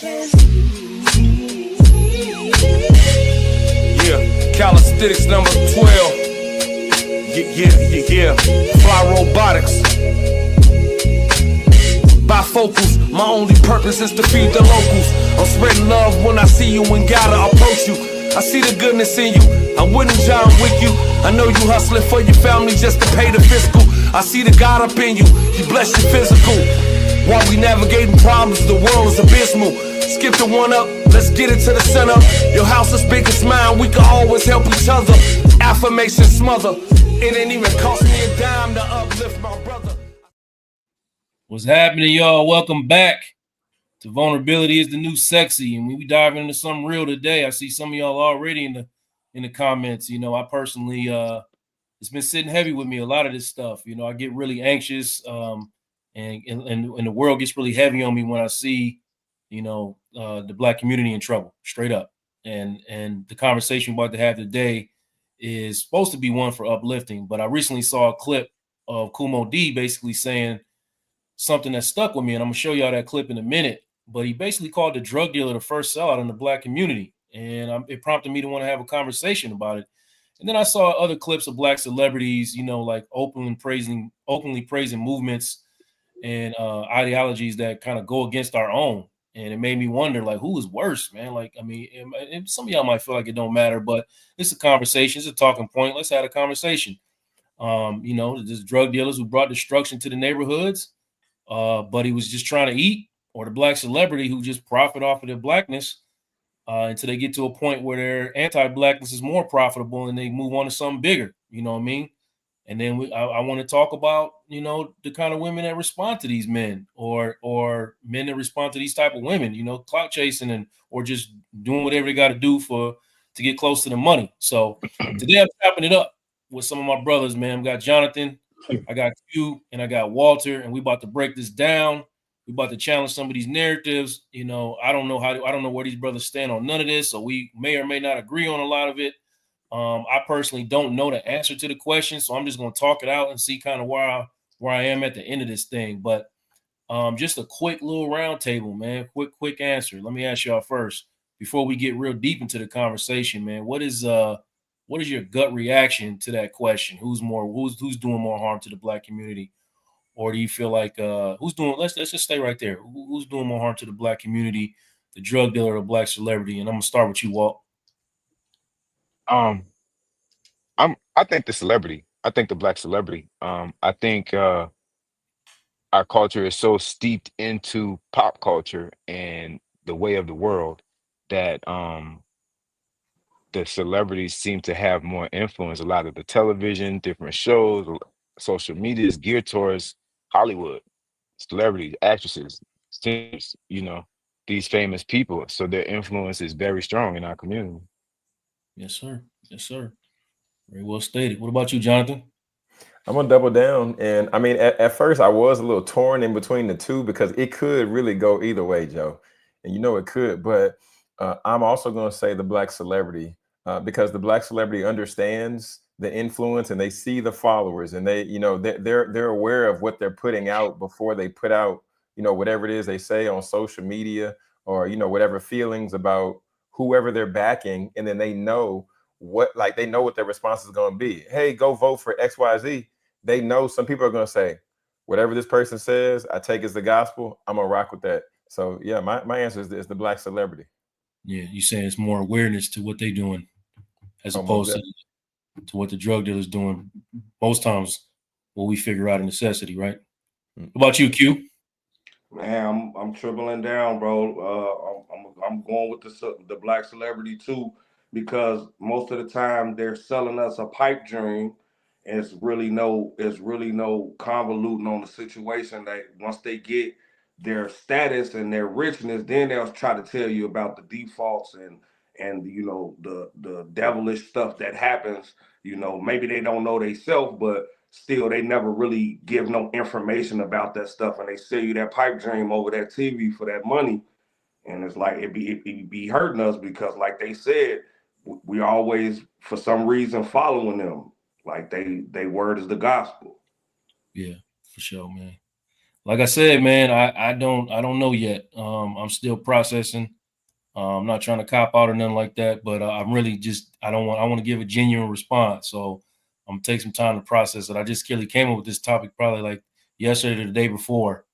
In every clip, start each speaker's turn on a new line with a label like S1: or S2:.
S1: Yeah, calisthenics number 12. Yeah. Fly robotics. Bifocals, my only purpose is to feed the locals. I'm spreading love when I see you and gotta approach you. I see the goodness in you, I wouldn't John with you. I know you hustling for your family just to pay the fiscal. I see the God up in you, He bless your physical. While we navigating problems, the world is abysmal. Skip the one up, let's get it to the center. Your house is big as mine, we can always help each other. Affirmation smother, it ain't even cost me a dime to uplift my brother.
S2: What's happening, y'all? Welcome back to Vulnerability is the New Sexy, and we dive into something real today. I see some of y'all already in the comments. You know, I personally, it's been sitting heavy with me, a lot of this stuff. You know, I get really anxious, and the world gets really heavy on me when I see, you know, the Black community in trouble, straight up. And the conversation we're about to have today is supposed to be one for uplifting, but I recently saw a clip of Kool Moe Dee basically saying something that stuck with me, and I'm gonna show y'all that clip in a minute. But he basically called the drug dealer the first sellout in the Black community, and it prompted me to want to have a conversation about it. And then I saw other clips of Black celebrities, you know, like openly praising movements and ideologies that kind of go against our own. And it made me wonder, like, who is worse, man? Like, I mean, and some of y'all might feel like it don't matter, but it's a conversation, it's a talking point. Let's have a conversation. You know, there's drug dealers who brought destruction to the neighborhoods, but he was just trying to eat, or the Black celebrity who just profit off of their Blackness until they get to a point where their anti-Blackness is more profitable and they move on to something bigger. You know what I mean? And then I want to talk about, you know, the kind of women that respond to these men, or men that respond to these type of women, you know, clout chasing or just doing whatever they got to do to get close to the money. So today I'm chopping it up with some of my brothers, man. I got Jonathan, I got Q, and I got Walter, and we about to break this down. We about to challenge some of these narratives. You know, I don't know where these brothers stand on none of this, so we may or may not agree on a lot of it. I personally don't know the answer to the question, so I'm just going to talk it out and see kind of where I am at the end of this thing. But just a quick little round table, man. Quick answer. Let me ask y'all first before we get real deep into the conversation, man. What is your gut reaction to that question? Who's doing more harm to the Black community, or do you feel like who's doing? Let's just stay right there. Who's doing more harm to the Black community, the drug dealer or the Black celebrity? And I'm gonna start with you, Walt.
S3: I think the celebrity. I think the Black celebrity. I think our culture is so steeped into pop culture and the way of the world that the celebrities seem to have more influence. A lot of the television, different shows, social media is geared towards Hollywood, celebrities, actresses, singers, you know, these famous people. So their influence is very strong in our community.
S2: Yes, sir. Yes, sir. Very well stated. What about you, Jonathan?
S4: I'm gonna double down, and I mean, at first I was a little torn in between the two because it could really go either way, Joe, and you know it could. But I'm also gonna say the Black celebrity because the Black celebrity understands the influence and they see the followers, and they, you know, they're aware of what they're putting out before they put out, you know, whatever it is they say on social media, or you know, whatever feelings about whoever they're backing, and then they know they know what their response is going to be. Hey, go vote for XYZ. They know some people are going to say, whatever this person says, I take as the gospel. I'm going to rock with that. So yeah, my answer is the Black celebrity.
S2: Yeah, you saying it's more awareness to what they're doing as opposed to what the drug dealer's doing. Most times, what we figure out a necessity, right? What about you, Q?
S5: Man, I'm tripling down, bro. I'm going with the Black celebrity too, because most of the time they're selling us a pipe dream. And it's really no convoluting on the situation. That once they get their status and their richness, then they'll try to tell you about the defaults and you know the devilish stuff that happens. You know, maybe they don't know they self, but still they never really give no information about that stuff, and they sell you that pipe dream over that TV for that money. And it's like it be hurting us because, like they said, we always for some reason following them. Like they word is the gospel.
S2: Yeah, for sure, man. Like I said, man, I don't know yet. I'm still processing. I'm not trying to cop out or nothing like that, but I'm really just I want to give a genuine response. So I'm gonna take some time to process it. I just really came up with this topic probably like yesterday or the day before.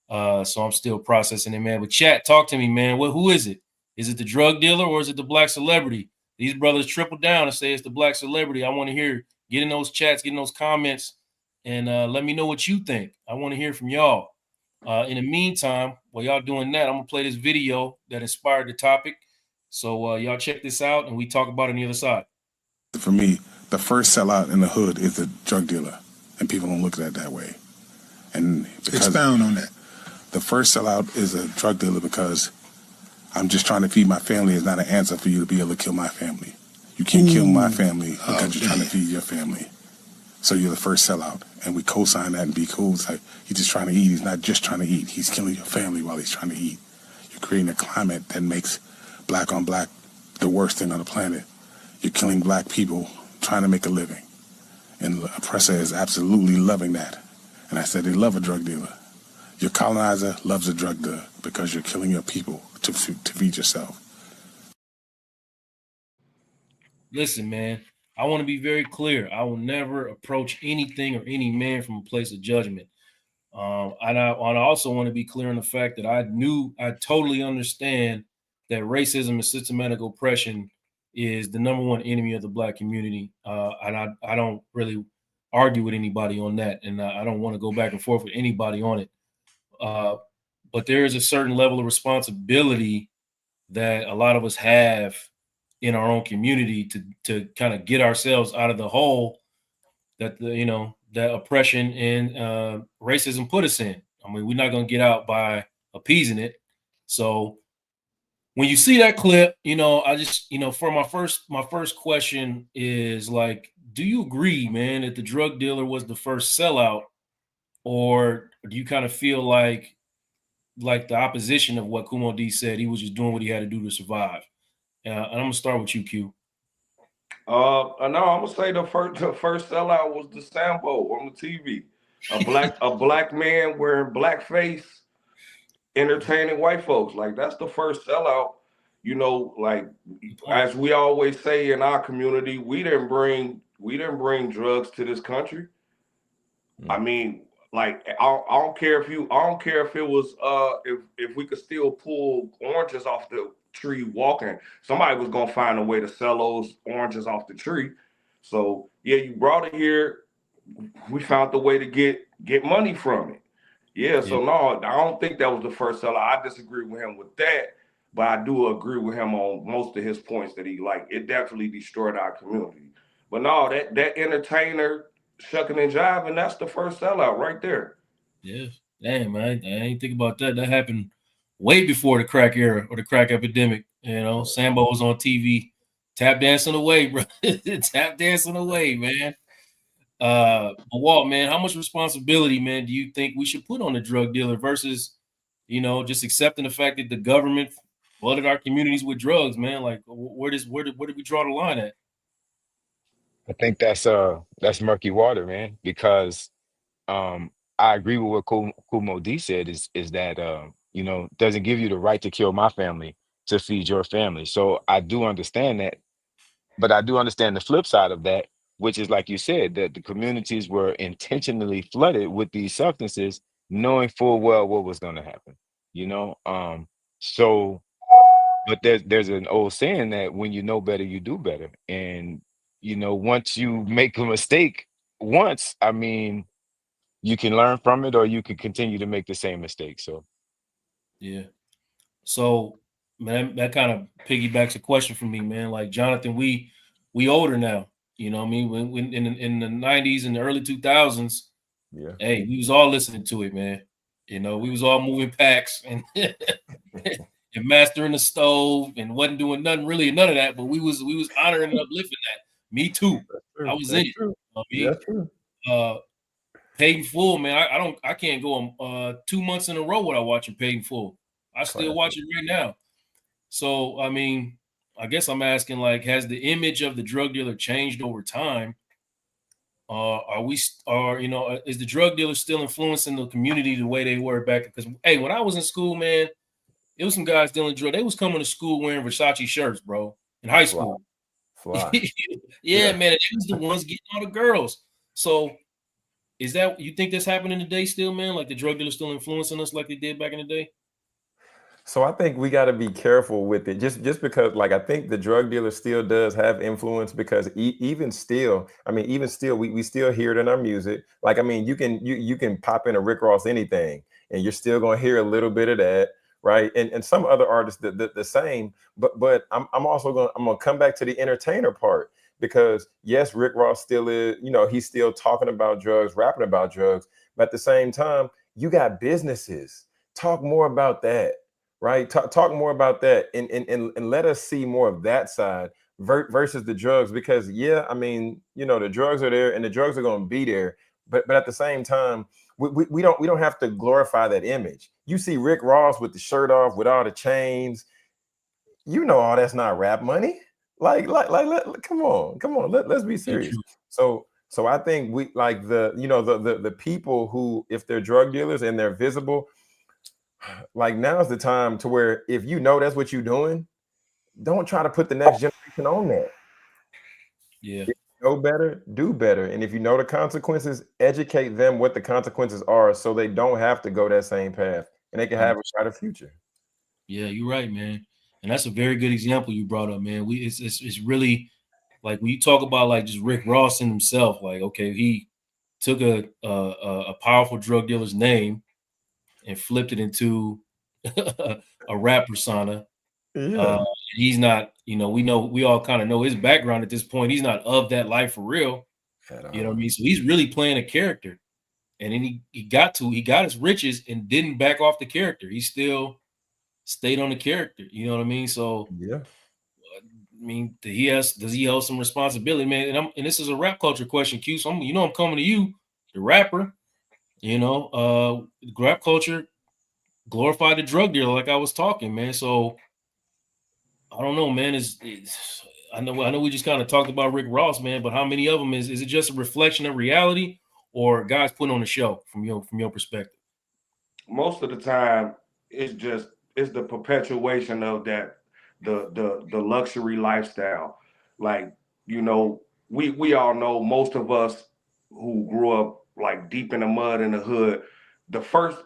S2: So I'm still processing it, man. But chat, talk to me, man. Who is it? Is it the drug dealer or is it the black celebrity? These brothers triple down and say it's the black celebrity. I want to hear, get in those chats, get in those comments, and let me know what you think. I want to hear from y'all. In the meantime, while y'all doing that, I'm gonna play this video that inspired the topic. So y'all check this out, and we talk about it on the other side.
S6: For me, the first sellout in the hood is the drug dealer, and people don't look at it that way. And because
S7: expound on that.
S6: the first sellout is a drug dealer because I'm just trying to feed my family is not an answer for you to be able to kill my family. You can't kill my family because you're trying to feed your family. So you're the first sellout, and we co-sign that and be cool. It's like he's just trying to eat. He's not just trying to eat. He's killing your family while he's trying to eat. You're creating a climate that makes black on black the worst thing on the planet. You're killing black people trying to make a living. And the oppressor is absolutely loving that. And I said they love a drug dealer. Your colonizer loves a drug dealer because you're killing your people to feed yourself.
S2: Listen, man, I want to be very clear. I will never approach anything or any man from a place of judgment. And I also want to be clear on the fact that I totally understand that racism and systematic oppression is the number one enemy of the black community. And I don't really argue with anybody on that. And I don't want to go back and forth with anybody on it. But there is a certain level of responsibility that a lot of us have in our own community to kind of get ourselves out of the hole that that oppression and racism put us in. I mean, we're not going to get out by appeasing it. So when you see that clip, I just, for my first question is like, do you agree, man, that the drug dealer was the first sellout, or do you kind of feel like the opposition of what Kool Moe Dee said? He was just doing what he had to do to survive. And I'm gonna start with you, Q.
S5: No, I'm gonna say the first sellout was the Sambo on the TV. A black man wearing blackface, entertaining white folks. Like that's the first sellout. Like as we always say in our community, we didn't bring drugs to this country. I mean, like I don't care if it was if we could still pull oranges off the tree walking, somebody was gonna find a way to sell those oranges off the tree. So yeah, you brought it here. We found the way to get money from it. Yeah,
S2: Yeah.
S5: so no, I don't think that was the first seller. I disagree with him with that, but I do agree with him on most of his points that he like. It definitely destroyed our community. But no, that entertainer shucking and jiving, that's the first sellout right there.
S2: Yeah. Damn, man. I ain't think about that. That happened way before the crack era or the crack epidemic. Sambo was on TV, tap dancing away, bro. Tap dancing away, man. But Walt, man, how much responsibility, man, do you think we should put on the drug dealer versus, just accepting the fact that the government flooded our communities with drugs, man? Like, where did we draw the line at?
S3: I think that's murky water, man, because um I agree with what Kool Moe Dee said is that doesn't give you the right to kill my family to feed your family. So I do understand that, but I do understand the flip side of that, which is like you said, that the communities were intentionally flooded with these substances, knowing full well what was going to happen. You know, so but there's an old saying that when you know better, you do better, and once you make a mistake once, I mean, you can learn from it, or you can continue to make the same mistake. So
S2: Yeah. So, man, that kind of piggybacks a question for me, man. Like Jonathan, we older now. You know what I mean? When in the 90s and the early 2000s,
S4: Yeah.
S2: hey, we was all listening to it, man. We was all moving packs and and mastering the stove and wasn't doing none of that, but we was honoring and uplifting that. Me too.
S4: That's
S2: I
S4: true.
S2: was in
S4: That's
S2: it.
S4: true.
S2: I
S4: Yeah,
S2: mean,
S4: that's true.
S2: Paid in Full, man. I can't go 2 months in a row without watching Paid in Full. I still
S4: Classic.
S2: watch it right now. So I mean, I guess I'm asking, like, has the image of the drug dealer changed over time? is the drug dealers still influencing the community the way they were back? Because hey, when I was in school, man, it was some guys dealing drugs. They was coming to school wearing Versace shirts, bro, in high school.
S4: Fly.
S2: Yeah, man, they was the ones getting all the girls. So is that, you think that's happening today still, man? Like the drug dealers still influencing us like they did back in the day?
S4: So I think we got to be careful with it, just because, like, I think the drug dealer still does have influence because even still, I mean, even still, we still hear it in our music. Like, I mean, you can pop in a Rick Ross anything, and you're still gonna hear a little bit of that, right? And some other artists the same. But I'm also gonna come back to the entertainer part because yes, Rick Ross still is, he's still talking about drugs, rapping about drugs, but at the same time, you got businesses. Talk more about that, right? Talk more about that, and let us see more of that side versus the drugs. Because yeah, I mean, the drugs are there, and the drugs are going to be there. But at the same time, we don't have to glorify that image. You see Rick Ross with the shirt off, with all the chains. All that's not rap money. Come on, let's be serious. So I think we like the people who, if they're drug dealers and they're visible, like now's the time to where if that's what you're doing, don't try to put the next generation on that.
S2: Yeah.
S4: If you know better, do better. And if you know the consequences, educate them what the consequences are so they don't have to go that same path and they can have a brighter future.
S2: Yeah, you're right, man. And that's a very good example you brought up, man. It's really like when you talk about like just Rick Ross in himself, like, okay, he took a powerful drug dealer's name and flipped it into a rap persona.
S4: Yeah.
S2: He's not, we all kind of know his background at this point. He's not of that life for real. You know what I mean? So he's really playing a character. And then he got his riches and didn't back off the character. He still stayed on the character. You know what I mean? So
S4: Yeah.
S2: I mean, does he have some responsibility, man? And this is a rap culture question, Q. So I'm coming to you, the rapper. Rap culture glorified the drug dealer, like I was talking, man. So I don't know, man. I know we just kind of talked about Rick Ross, man, but how many of them is it just a reflection of reality, or guys putting on a show from your perspective?
S5: Most of the time it's the perpetuation of that the luxury lifestyle. Like, we all know, most of us who grew up like deep in the mud in the hood,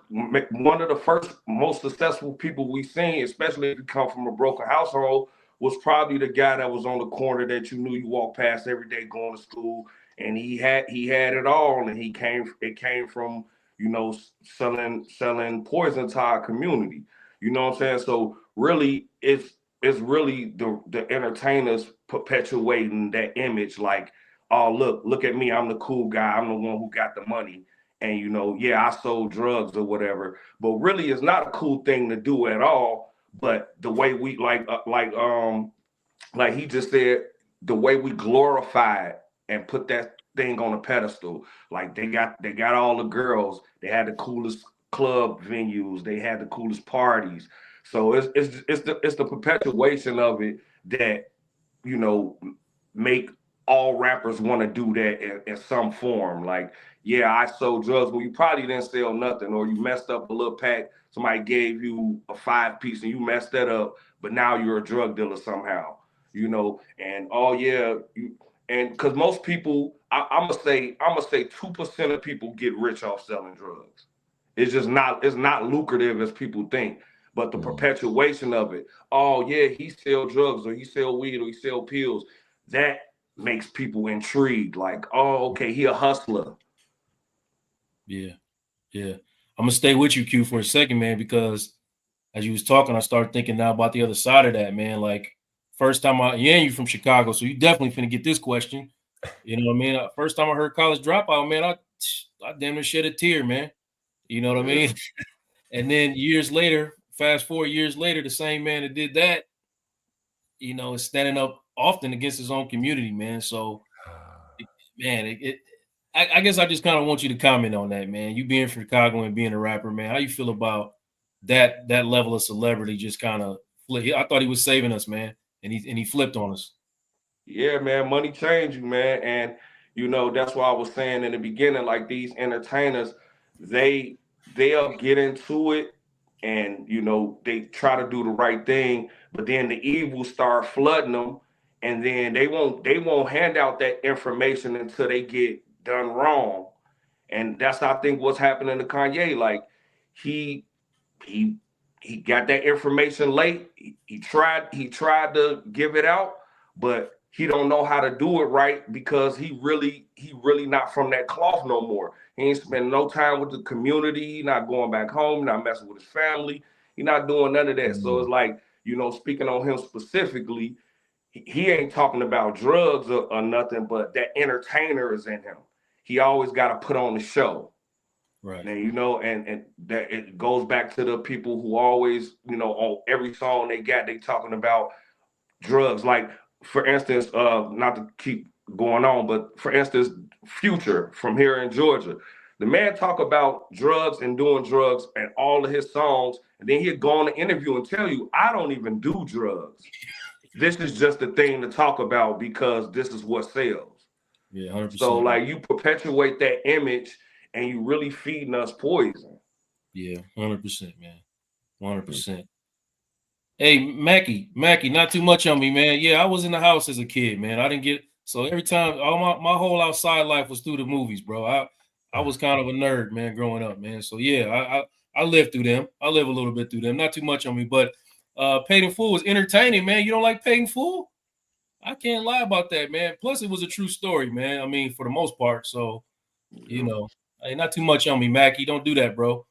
S5: one of the first most successful people we seen, especially if you come from a broken household, was probably the guy that was on the corner that you knew you walked past every day going to school, and he had it all, and it came from, selling poison to our community. You know what I'm saying? So really, it's really the entertainers perpetuating that image, like, oh, look at me, I'm the cool guy, I'm the one who got the money, and yeah, I sold drugs or whatever. But really, it's not a cool thing to do at all. But the way we like he just said, the way we glorify it and put that thing on a pedestal. Like they got all the girls, they had the coolest club venues, they had the coolest parties. So it's the perpetuation of it that, you know make all rappers want to do that in some form. Like, yeah, I sold drugs, but you probably didn't sell nothing, or you messed up a little pack. Somebody gave you a 5-piece and you messed that up, but now you're a drug dealer somehow. And oh yeah, and because most people, I'm gonna say 2% of people get rich off selling drugs. It's not lucrative as people think. But the perpetuation of it, oh yeah, he sell drugs, or he sell weed, or he sell pills, that makes people intrigued. Like, oh, okay, he a hustler.
S2: Yeah. Yeah. I'm gonna stay with you, Q, for a second, man, because as you was talking, I started thinking now about the other side of that, man. Like, first time you from Chicago, so you definitely finna get this question. You know what I mean? First time I heard College Dropout, man, I damn near shed a tear, man. You know what I mean? And then years later, fast forward years later, the same man that did that, is standing up often against his own community, man. So, man, I guess I just kind of want you to comment on that, man. You being from Chicago and being a rapper, man, how you feel about that level of celebrity just kind of flip? I thought he was saving us, man, and he flipped on us.
S5: Yeah, man, money change you, man. And You know, that's why I was saying in the beginning, like these entertainers, they'll get into it and you know they try to do the right thing, but then the evil start flooding them, and then they won't hand out that information until they get done wrong. And that's I think what's happening to Kanye. Like he he he got that information late. He tried to give it out, but he don't know how to do it right because he really not from that cloth no more. He ain't spending no time with the community. He not going back home. Not messing with his family. He not doing none of that. So it's like speaking on him specifically, he ain't talking about drugs or nothing, but that entertainer is in him. He always got to put on the show.
S2: Right.
S5: And and that it goes back to the people who always, on every song they talking about drugs. Like for instance, not to keep going on, but for instance, Future from here in Georgia. The man talk about drugs and doing drugs and all of his songs, and then he'd go on an interview and tell you, I don't even do drugs. This is just a thing to talk about because this is what sells.
S2: Yeah,
S5: So
S2: 100%.
S5: like you perpetuate that image and you really feeding us poison.
S2: Yeah, 100%, man. 100%. Hey, Mackie, not too much on me, man. Yeah, I was in the house as a kid, man. I didn't get so every time all my whole outside life was through the movies, bro. I was kind of a nerd, man, growing up, man. So yeah, I lived through them. I live a little bit through them. Not too much on me, but Paid in Full was entertaining, man. You don't like Paid in Full? I can't lie about that, man. Plus, it was a true story, man. I mean, for the most part. So, hey, not too much on me, Mackie. Don't do that, bro.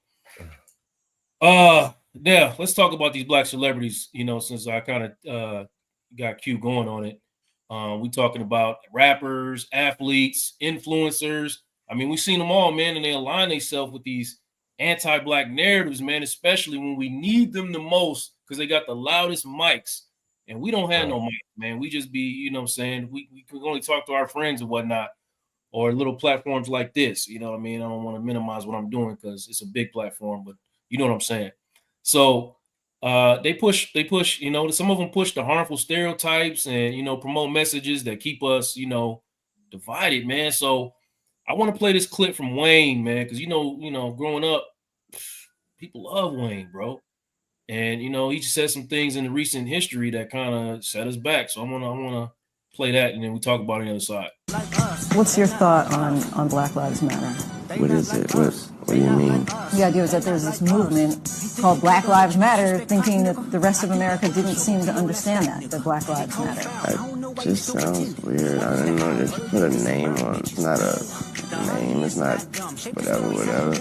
S2: Yeah, let's talk about these black celebrities, since I kind of got Q going on it. We talking about rappers, athletes, influencers. I mean, we've seen them all, man, and they align themselves with these anti-black narratives, man, especially when we need them the most because they got the loudest mics. And we don't have no mic, man. We just be, what I'm saying? We can only talk to our friends and whatnot, or little platforms like this. You know what I mean? I don't want to minimize what I'm doing because it's a big platform, but you know what I'm saying? So they push, some of them push the harmful stereotypes and, promote messages that keep us, divided, man. So I want to play this clip from Wayne, man, because, growing up, people love Wayne, bro. And, he just said some things in the recent history that kind of set us back. So I want to play that and then we talk about it on the other side.
S7: What's your thought on Black Lives Matter?
S8: What is it? What do you mean?
S7: The idea is that there's this movement called Black Lives Matter, thinking that the rest of America didn't seem to understand that Black Lives Matter.
S8: It just sounds weird. I didn't know that you put a name on. It's not a name. It's not whatever.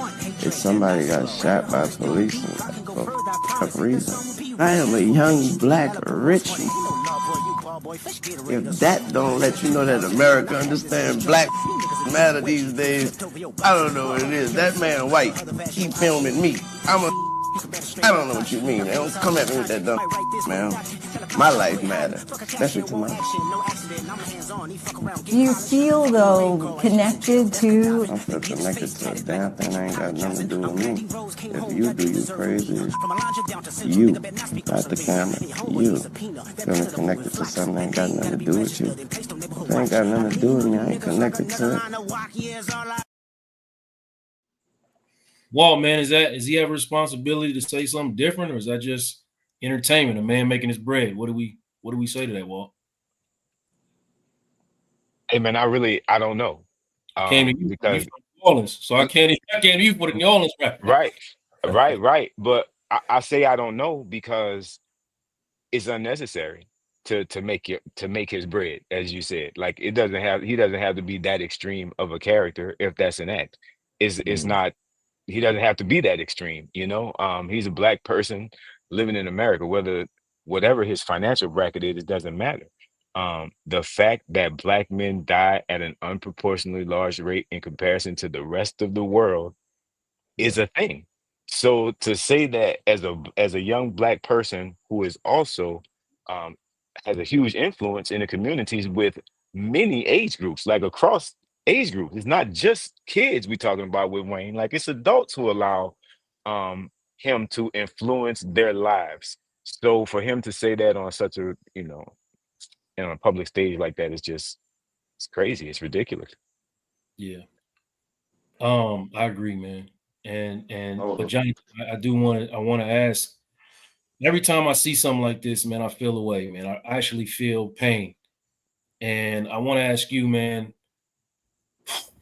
S8: If somebody got shot by police for a reason. I am a young black rich. If that don't let you know that America understands black matter these days, I don't know what it is. That man white, he filming me. I don't know what you mean, man. Don't come at me with that dumb, man. My life matters. Especially to my...
S7: Do you feel, though, connected to...
S8: I feel connected to a damn thing that ain't got nothing to do with me. If you do, you crazy. You, not the camera. You. Feeling connected to something that ain't got nothing to do with you. If it ain't got nothing to do with me, I ain't connected to it.
S2: Walt, man, is he have a responsibility to say something different, or is that just entertainment? A man making his bread. What do we say to that, Walt?
S3: Hey man, I don't know.
S2: Came to you
S3: Because
S2: from New Orleans, so I can't you for the New Orleans rap.
S3: right. But I say I don't know because it's unnecessary to make his bread, as you said. Like he doesn't have to be that extreme of a character if that's an act. It's not. He doesn't have to be that extreme, he's a black person living in America, whatever his financial bracket is, it doesn't matter. The fact that black men die at an unproportionately large rate in comparison to the rest of the world is a thing. So to say that as a young black person who is also um, has a huge influence in the communities with many age groups, like across age groups, it's not just kids we talking about with Wayne. Like it's adults who allow him to influence their lives. So for him to say that on such a in a public stage like that is just it's crazy. It's ridiculous.
S2: Yeah. I agree, man. But
S5: Hold
S2: Johnny, I want to ask. Every time I see something like this, man, I feel away, man. I actually feel pain, and I want to ask you, man.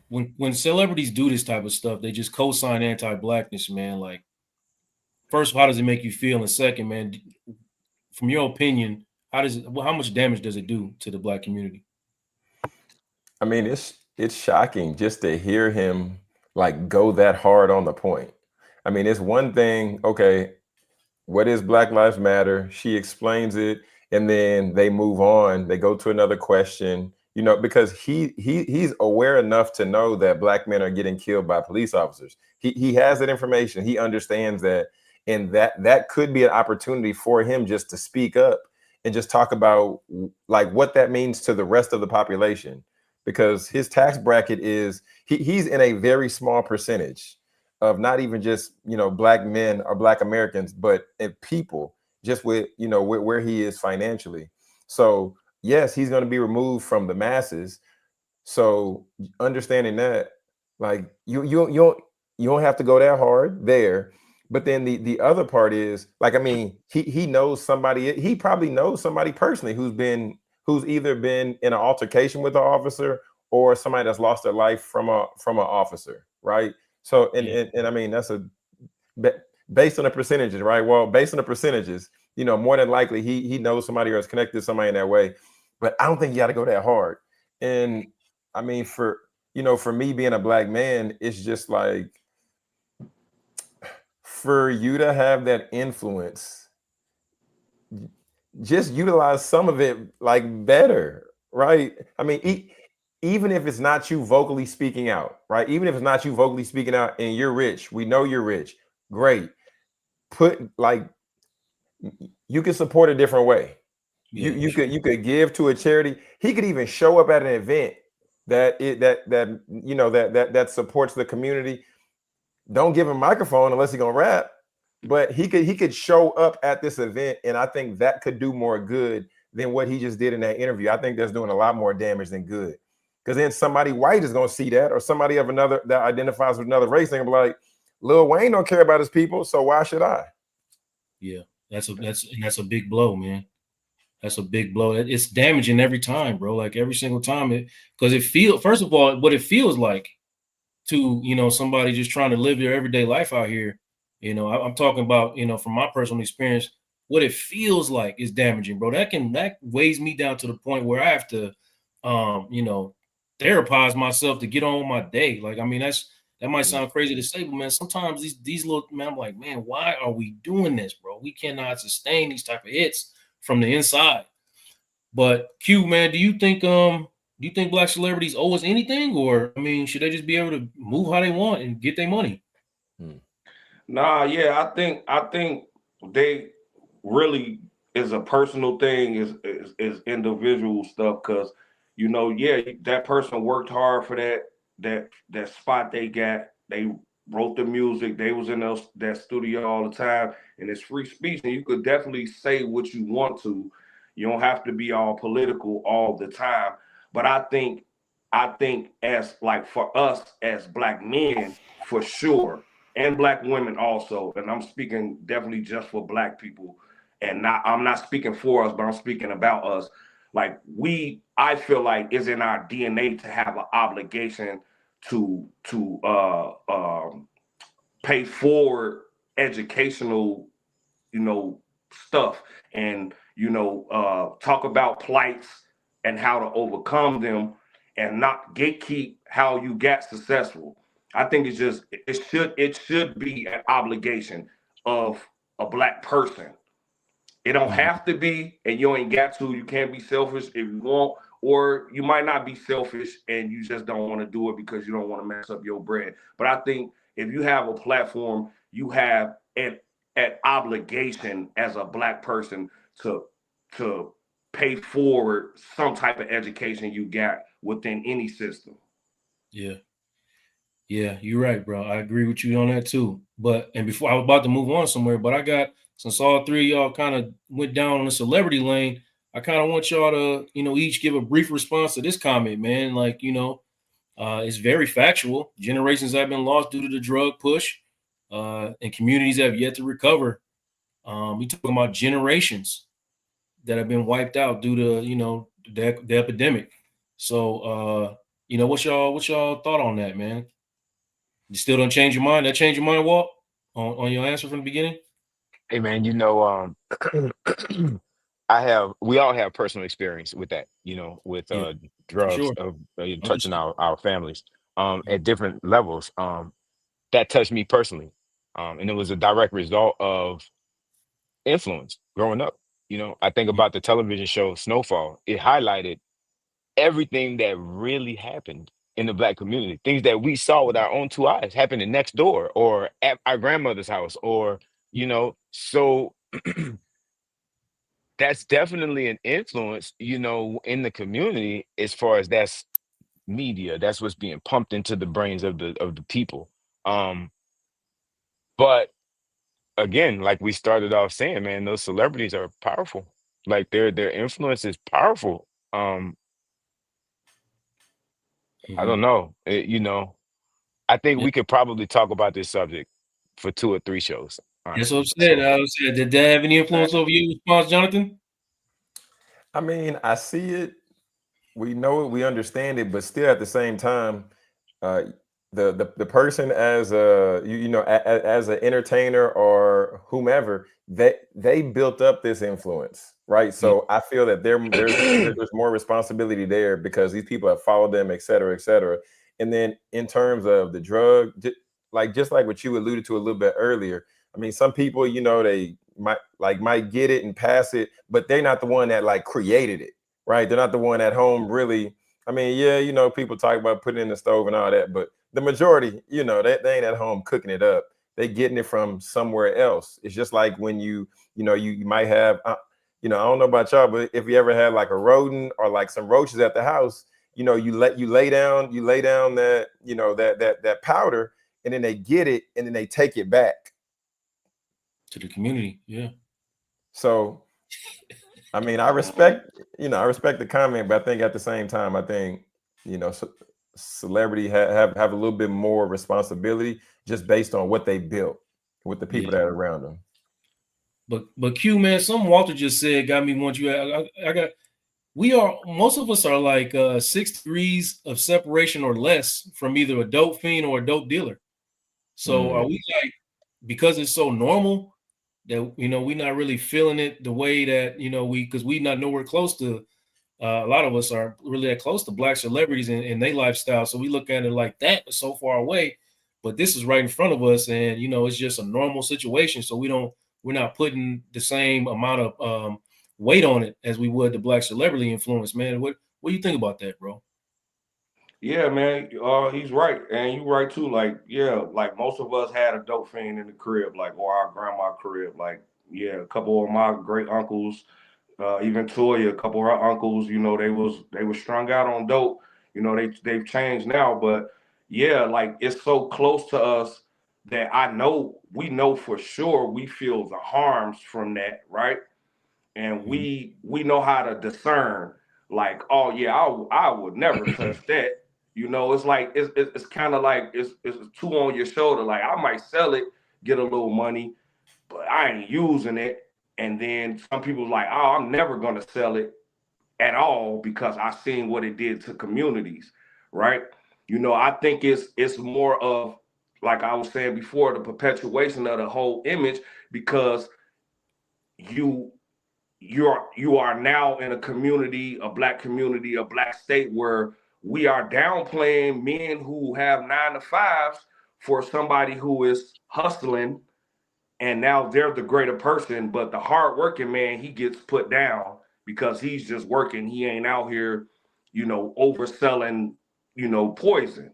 S2: When celebrities do this type of stuff, they just co-sign anti-Blackness, man. Like, first, how does it make you feel? And second, man, from your opinion, how much damage does it do to the Black community?
S4: I mean, it's shocking just to hear him like go that hard on the point. I mean, it's one thing, okay, what is Black Lives Matter? She explains it, and then they move on. They go to another question, you know, because he's aware enough to know that Black men are getting killed by police officers. He has that information. He understands that, and that could be an opportunity for him just to speak up and just talk about like what that means to the rest of the population, because his tax bracket is he's in a very small percentage of not even just, you know, Black men or Black Americans, but people just with, you know, where he is financially. So yes, he's going to be removed from the masses. So understanding that, like you don't have to go that hard there. But then the other part is like, I mean, he knows somebody, he probably knows somebody personally who's either been in an altercation with an officer or somebody that's lost their life from an officer, right? So and I mean that's based on the percentages, right? Well, based on the percentages, you know, more than likely he knows somebody or is connected to somebody in that way. But I don't think you got to go that hard. And I mean, for for me being a Black man, it's just like for you to have that influence, just utilize some of it like better, right? I mean, even if it's not you vocally speaking out, right? Even if it's not you vocally speaking out and you're rich, we know you're rich, great. Put like you can support a different way. You could give to a charity. He could even show up at an event that supports the community. Don't give him a microphone unless he's gonna rap, but he could show up at this event, and I think that could do more good than what he just did in that interview. I think that's doing a lot more damage than good, because then somebody white is gonna see that, or somebody of another that identifies with another race and be like, Lil Wayne don't care about his people, so why should I?
S2: Yeah, that's a big blow, man. That's a big blow. It's damaging every time, bro. Like every single time, because it feels. First of all, what it feels like to somebody just trying to live their everyday life out here. I'm talking about from my personal experience, what it feels like is damaging, bro. That weighs me down to the point where I have to, therapize myself to get on with my day. Like, I mean, that might sound crazy to say, but man, sometimes these little, man, I'm like, man, why are we doing this, bro? We cannot sustain these type of hits from the inside. But Q, man, do you think Black celebrities owe us anything, or I mean, should they just be able to move how they want and get their money?
S5: Nah, yeah, I think they really is a personal thing, is individual stuff, because yeah, that person worked hard for that spot they got. They wrote the music, they was in that studio all the time, and it's free speech, and you could definitely say what you want to. You don't have to be all political all the time. But I think as like for us as Black men, for sure, and Black women also, and I'm speaking definitely just for Black people, and I'm not speaking for us, but I'm speaking about us. Like I feel like it's in our DNA to have an obligation to pay forward educational, stuff, and talk about plights and how to overcome them, and not gatekeep how you got successful. I think it should be an obligation of a Black person. It don't have to be, and you ain't got to. You can't be selfish if you want, or you might not be selfish and you just don't want to do it because you don't want to mess up your bread. But I think if you have a platform, you have an obligation as a Black person to pay forward some type of education you got within any system.
S2: Yeah. Yeah, you're right, bro. I agree with you on that too. And before I was about to move on somewhere, but since all three of y'all kind of went down on the celebrity lane, I kind of want y'all to, each give a brief response to this comment, man. Like, It's very factual. Generations have been lost due to the drug push, and communities have yet to recover. We talking about generations that have been wiped out due to, you know, the epidemic. So, you know, what's y'all thought on that, man? You still don't change your mind? That change your mind, Walt, on your answer from the beginning?
S3: Hey man, we all have personal experience with that, with
S2: Yeah, for
S3: drugs
S2: sure.
S3: of touching
S2: Understood.
S3: our families at different levels. That touched me personally. And it was a direct result of influence growing up. I think
S2: Yeah.
S3: about the television show Snowfall. It highlighted everything that really happened in the Black community, things that we saw with our own two eyes happening next door or at our grandmother's house, or so that's definitely an influence, in the community, as far as that's media, that's what's being pumped into the brains of the people. Um, but again, like we started off saying, man, those celebrities are powerful. Like their influence is powerful. I
S2: Mhm.
S3: don't know. I think
S2: Yeah.
S3: we could probably talk about this subject for 2 or 3 shows,
S2: That's what I'm
S3: honestly.
S2: saying.
S3: So
S2: I was saying, did that have any influence over your response, Jonathan?
S4: I mean, I see it, we know it, we understand it, but still at the same time, uh, the person as as an entertainer or whomever, they built up this influence, right?
S2: Yeah.
S4: So I feel that there's more responsibility there because these people have followed them, et cetera, et cetera. And then in terms of the drug, just like what you alluded to a little bit earlier, I mean, some people, they might get it and pass it, but they're not the one that like created it, right? They're not the one at home really. I mean, yeah, people talk about putting it in the stove and all that, but the majority, they ain't at home cooking it up. They getting it from somewhere else. It's just like when you might have, I don't know about y'all, but if you ever had like a rodent or like some roaches at the house, you lay down that, that powder, and then they get it and then they take it back.
S2: To the community. Yeah.
S4: So I mean, I respect the comment, but I think at the same time, I think celebrity have a little bit more responsibility just based on what they built with the people
S2: Yeah.
S4: that are around them.
S2: But Q, man, something Walter just said got me want you. I got most of us are like 6 degrees of separation or less from either a dope fiend or a dope dealer. So are
S4: Mm.
S2: we like, because it's so normal that we're not really feeling it the way that because we not nowhere close to a lot of us are really that close to Black celebrities and their lifestyle. So we look at it like that, it's so far away. But this is right in front of us, and it's just a normal situation. So we're not putting the same amount of weight on it as we would the Black celebrity influence, man. What do you think about that, bro?
S5: Yeah, man, he's right, and you right too. Like, yeah, like most of us had a dope fiend in the crib, like or our grandma crib. Like, yeah, a couple of my great uncles, even Toya, a couple of her uncles, they was strung out on dope. They've changed now, but yeah, like it's so close to us that we know for sure we feel the harms from that, right? And
S2: Mhm.
S5: we know how to discern, like, oh yeah, I would never touch that. It's like it's kind of like it's two on your shoulder. Like, I might sell it, get a little money, but I ain't using it. And then some people like, oh, I'm never gonna sell it at all because I seen what it did to communities, right? I think it's more of, like I was saying before, the perpetuation of the whole image, because you you are now in a community, a Black community, a Black state, where we are downplaying men who have 9 to 5s for somebody who is hustling, and now they're the greater person. But the hardworking man, he gets put down because he's just working. He ain't out here, overselling, poison.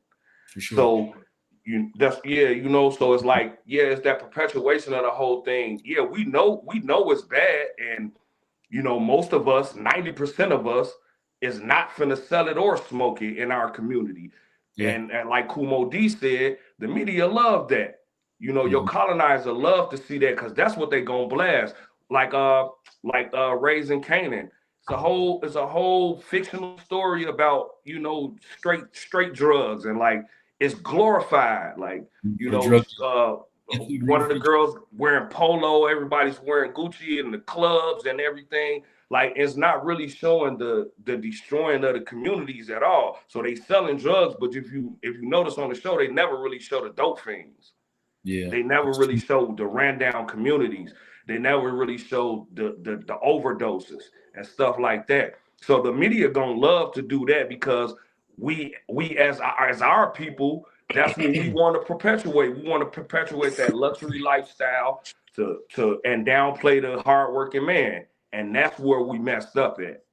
S2: For sure.
S5: So that's, yeah, so it's like, yeah, it's that perpetuation of the whole thing. Yeah, we know it's bad, and most of us, 90% of us, is not finna sell it or smoke it in our community.
S2: Yeah.
S5: And like Kool Moe Dee said, the media love that. Your
S2: Mhm.
S5: colonizer love to see that, because that's what they gonna blast. Like Raising Canaan. It's a whole fictional story about, straight drugs, and like it's glorified. Like,
S2: for drug
S5: one of the girls wearing polo, everybody's wearing Gucci in the clubs and everything. Like, it's not really showing the destroying of the communities at all. So they selling drugs, but if you notice on the show, they never really show the dope fiends.
S2: Yeah,
S5: They never really showed the ran down communities. They never really showed the overdoses and stuff like that. So the media gonna love to do that because we as our people, that's what we want to perpetuate. We want to perpetuate that luxury lifestyle and downplay the hardworking man, and that's where we messed up at.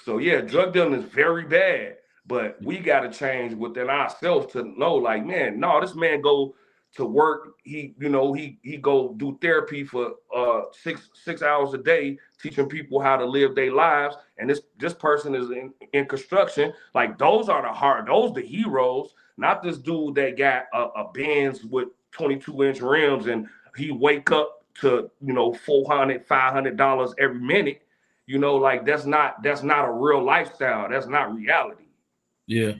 S5: So yeah, drug dealing is very bad, but we got to change within ourselves to know, like, man, no, this man go to work. He go do therapy for 6 hours a day, teaching people how to live their lives. And this person is in construction. Like, those the heroes, not this dude that got a Benz with 22-inch rims and he wake up to $400-$500 every minute. Like, that's not a real lifestyle. That's not reality.
S2: Yeah,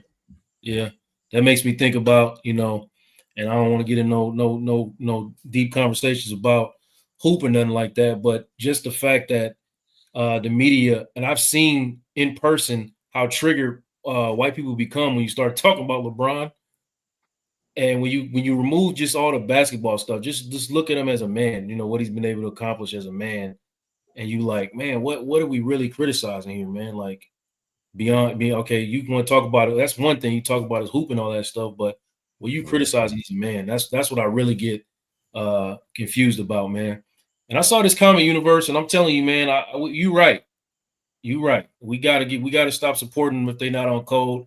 S2: yeah. That makes me think about, and I don't want to get in no deep conversations about hoop or nothing like that, but just the fact that the media, and I've seen in person how triggered white people become when you start talking about LeBron. And when you remove just all the basketball stuff, just look at him as a man, what he's been able to accomplish as a man. And you like, man, what are we really criticizing here, man? Like, beyond being okay, you want to talk about it. That's one thing you talk about is hoop and all that stuff, but when you criticize he's a man, that's what I really get confused about, man. And I saw this comment universe, and I'm telling you, man, you right. You right. We gotta stop supporting them if they're not on code.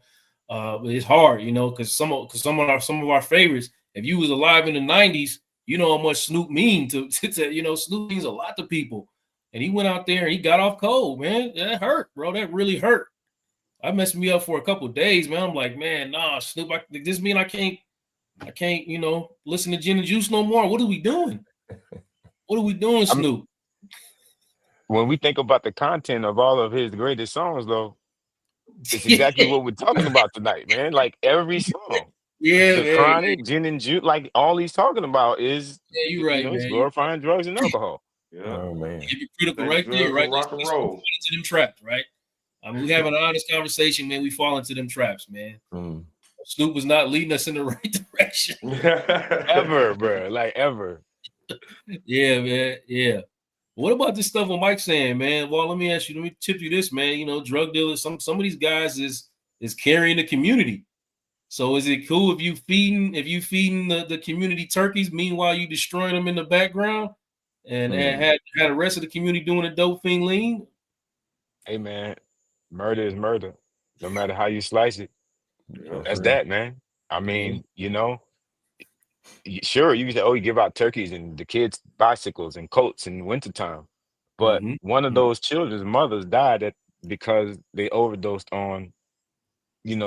S2: It's hard, because some of our favorites. If you was alive in the '90s, you know how much Snoop mean to Snoop means a lot to people. And he went out there and he got off code, man. That hurt, bro. That really hurt. That messed me up for a couple of days, man. I'm like, man, nah, Snoop. This mean I can't, listen to Gin and Juice no more. What are we doing? What are we doing, Snoop?
S3: When we think about the content of all of his greatest songs, though, it's exactly what we're talking about tonight, man. Like every song,
S2: Yeah,
S3: the
S2: man.
S3: Chronic, Gin and Juice, like all he's talking about is,
S2: Yeah, you're right,
S3: it's
S2: man.
S3: glorifying drugs and alcohol.
S5: Yeah.
S4: Oh man.
S2: If you're critical
S5: Sex,
S2: right there,
S5: drugs,
S2: right?
S5: and rock and
S2: Let's
S5: roll.
S2: fall into them traps, right? I mean, we have an honest conversation, man. We fall into them traps, man. Snoop was not leading us in the right direction.
S3: Ever, bro. Like ever.
S2: Yeah, man. Yeah. What about this stuff what Mike's saying, man? Well, let me tip you this, man. Drug dealers, some of these guys is carrying the community. So is it cool if you feeding the community turkeys, meanwhile you destroying them in the background and had the rest of the community doing a dope fiend lean?
S3: Hey man, murder is murder. No matter how you slice it.
S5: Yeah.
S3: That's that, man. I mean, sure, you can say, oh, you give out turkeys and the kids bicycles and coats in wintertime. But one of those children's mothers died because they overdosed on,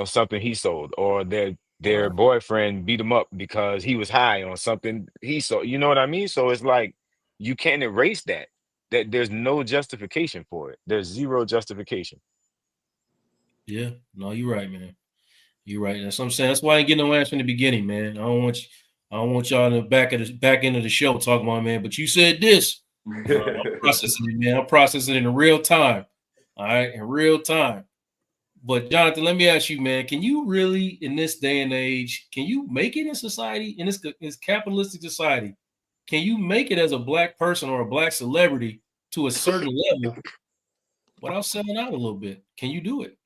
S3: something he sold, or their boyfriend beat him up because he was high on something he sold. You know what I mean? So it's like you can't erase that. That there's no justification for it. There's zero justification.
S2: Yeah, no, you're right, man. You're right. That's what I'm saying. That's why I ain't getting no answer in the beginning, man. I don't want y'all in the back end of the show talking about, man. But you said this. I'm processing it, man. I'm processing it in real time. All right, in real time. But Jonathan, let me ask you, man. Can you really, in this day and age, can you make it in society, in this capitalistic society? Can you make it as a black person or a black celebrity to a certain level without selling out a little bit? Can you do it?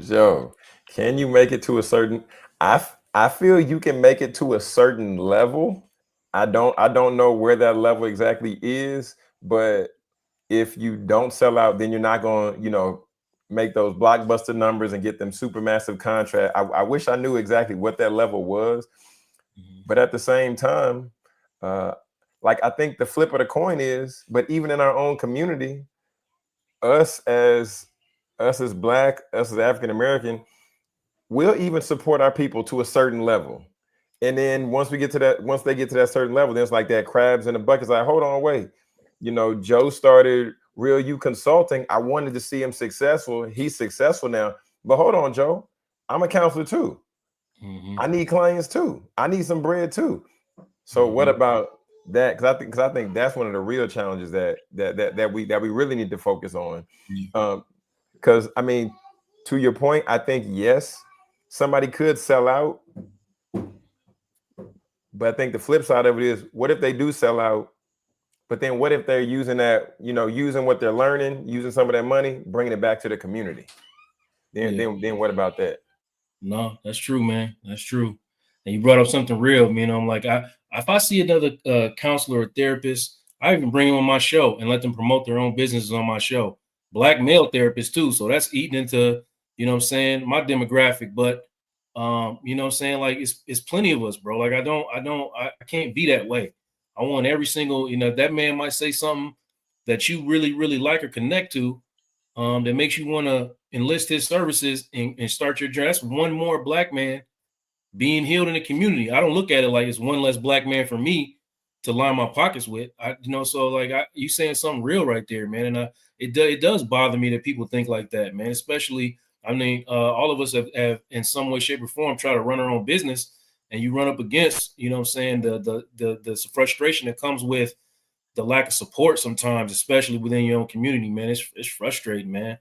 S4: Joe. Can you make it to a certain? I feel you can make it to a certain level. I don't know where that level exactly is, but if you don't sell out, then you're not going to, make those blockbuster numbers and get them super massive contract. I wish I knew exactly what that level was, but at the same time, like I think the flip of the coin is, but even in our own community, us as black, us as African American, we'll even support our people to a certain level. And then once they get to that certain level, then it's like that crabs in the bucket. It's like, hold on, wait. you know, Joe started Real You Consulting. I wanted to see him successful. He's successful now. But hold on, Joe. I'm a counselor too. I need clients too. I need some bread too. So what about that? Because I think that's one of the real challenges that we really need to focus on. Because I mean, to your point, I think yes, somebody could sell out. But I think the flip side of it is, what if they do sell out? But then what if they're using that, you know, using what they're learning, using some of that money, bringing it back to the community? Then what about that?
S2: No, that's true, man. That's true. And you brought up something real, man. I'm like, if I see another counselor or therapist, I even bring them on my show and let them promote their own businesses on my show. Black male therapists too. So that's eating into, you know what I'm saying, my demographic. But you know what I'm saying? Like it's plenty of us, bro. Like I can't be that way. I want every single, you know, that man might say something that you really, really like or connect to, that makes you want to enlist his services and start your journey. That's one more black man being healed in the community. I don't look at it like it's one less black man for me to line my pockets with. You know, so like you saying something real right there, man. And it does bother me that people think like that, man. Especially, I mean, all of us have in some way, shape, or form try to run our own business, and you run up against, you know what I'm saying, the frustration that comes with the lack of support sometimes, especially within your own community, man. It's frustrating, man.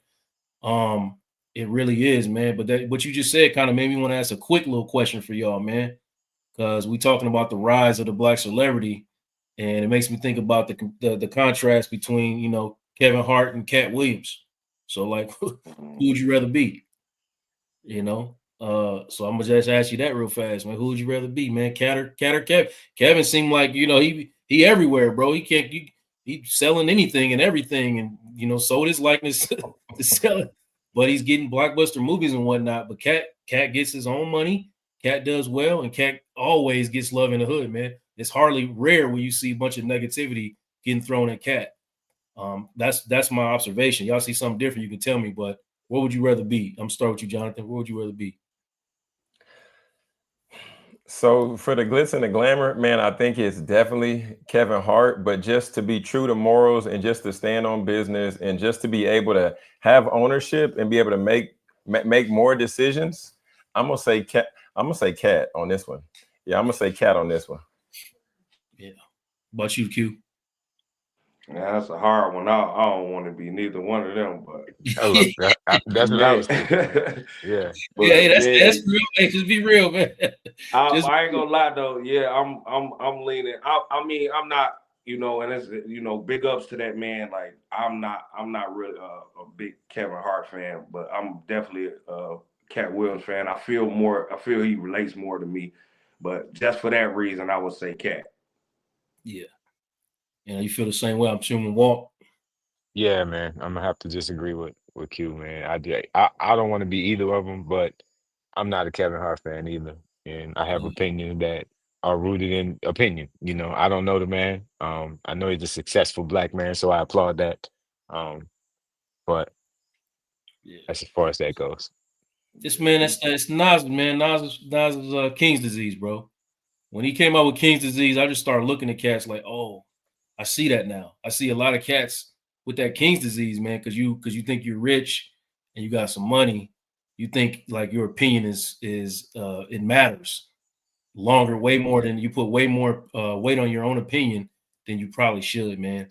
S2: It really is, man. But that what you just said kind of made me want to ask a quick little question for y'all, man, because we talking about the rise of the black celebrity, and it makes me think about the contrast between, you know, Kevin Hart and Cat Williams. So like, who would you rather be? You know, so I'm gonna just ask you that real fast, man. Who would you rather be, man? Cat or Kevin? Kevin seemed like, you know, he everywhere, bro. He selling anything and everything, and you know, sold his likeness to sell it. But he's getting blockbuster movies and whatnot. But Cat gets his own money. Cat does well, and Cat always gets love in the hood, man. It's hardly rare when you see a bunch of negativity getting thrown at Cat. That's my observation. Y'all see something different, you can tell me, but what would you rather be? I'm start with you, Jonathan. What would you rather be?
S4: So for the glitz and the glamour, man, I think it's definitely Kevin Hart. But just to be true to morals and just to stand on business and just to be able to have ownership and be able to make more decisions, I'm gonna say Cat. I'm gonna say Cat on this one. Yeah, I'm gonna say Cat on this one.
S2: Yeah. But you, Q.
S5: Yeah, that's a hard one. I don't want to be neither one of them, but
S3: Look, that's what I was thinking.
S5: yeah,
S3: Yeah.
S5: but
S2: Yeah, that's
S5: yeah,
S2: real. Hey, just be real, man.
S5: I ain't gonna lie though. Yeah, I'm leaning. I mean, I'm not. You know, and it's, you know, big ups to that man. Like I'm not really a big Kevin Hart fan, but I'm definitely a Cat Williams fan. I feel he relates more to me, but just for that reason, I would say Cat.
S2: Yeah. Yeah, you feel the same way. I'm assuming Walt.
S3: Yeah, man. I'm gonna have to disagree with Q, man. I don't want to be either of them, but I'm not a Kevin Hart fan either, and I have opinions that are rooted in opinion. You know, I don't know the man. I know he's a successful black man, so I applaud that. But
S2: Yeah.
S3: that's as far as that goes.
S2: This man, it's Nas, man. Nas is King's disease, bro. When he came out with King's disease, I just started looking at cats like, oh, I see that now. I see a lot of cats with that King's disease, man, because you think you're rich and you got some money. You think like your opinion is it matters longer, way more than you put way more weight on your own opinion than you probably should, man.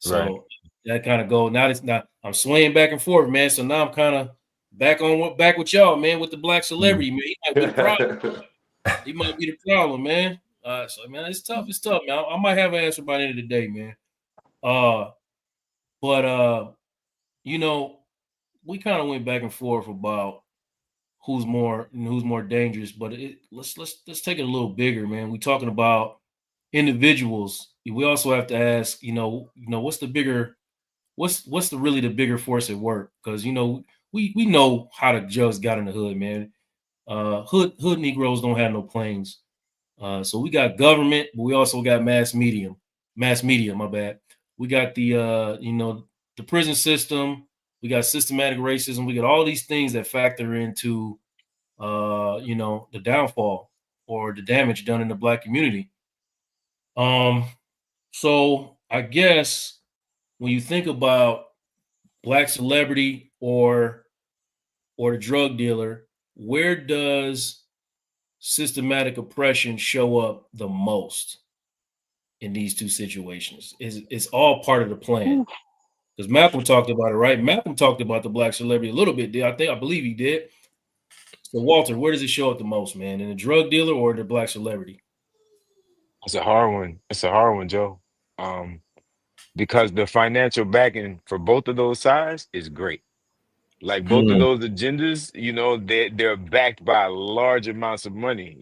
S3: Right.
S2: So that kind of go now. It's not. I'm swaying back and forth, man. So now I'm kind of back with y'all, man, with the black celebrity, man. He might be the problem. He might be the problem, man. So man, it's tough. It's tough, man. I might have an answer by the end of the day, man. But you know, we kind of went back and forth about who's more dangerous. But let's take it a little bigger, man. We talking about individuals. We also have to ask, what's the bigger, what's the really the bigger force at work? Because we know how the drugs got in the hood, man. Hood Negroes don't have no planes. So we got government, but we also got mass media, my bad. We got the prison system, we got systematic racism, we got all these things that factor into the downfall or the damage done in the black community. So I guess when you think about black celebrity or the drug dealer, where does systematic oppression show up the most in these two situations? It's all part of the plan. Because Malcolm talked about it, right? Malcolm talked about the black celebrity a little bit. I believe he did. So Walter, where does it show up the most, man? In the drug dealer or the black celebrity?
S3: It's a hard one. It's a hard one, Joe. Because the financial backing for both of those sides is great. Like both of those agendas, they're backed by large amounts of money,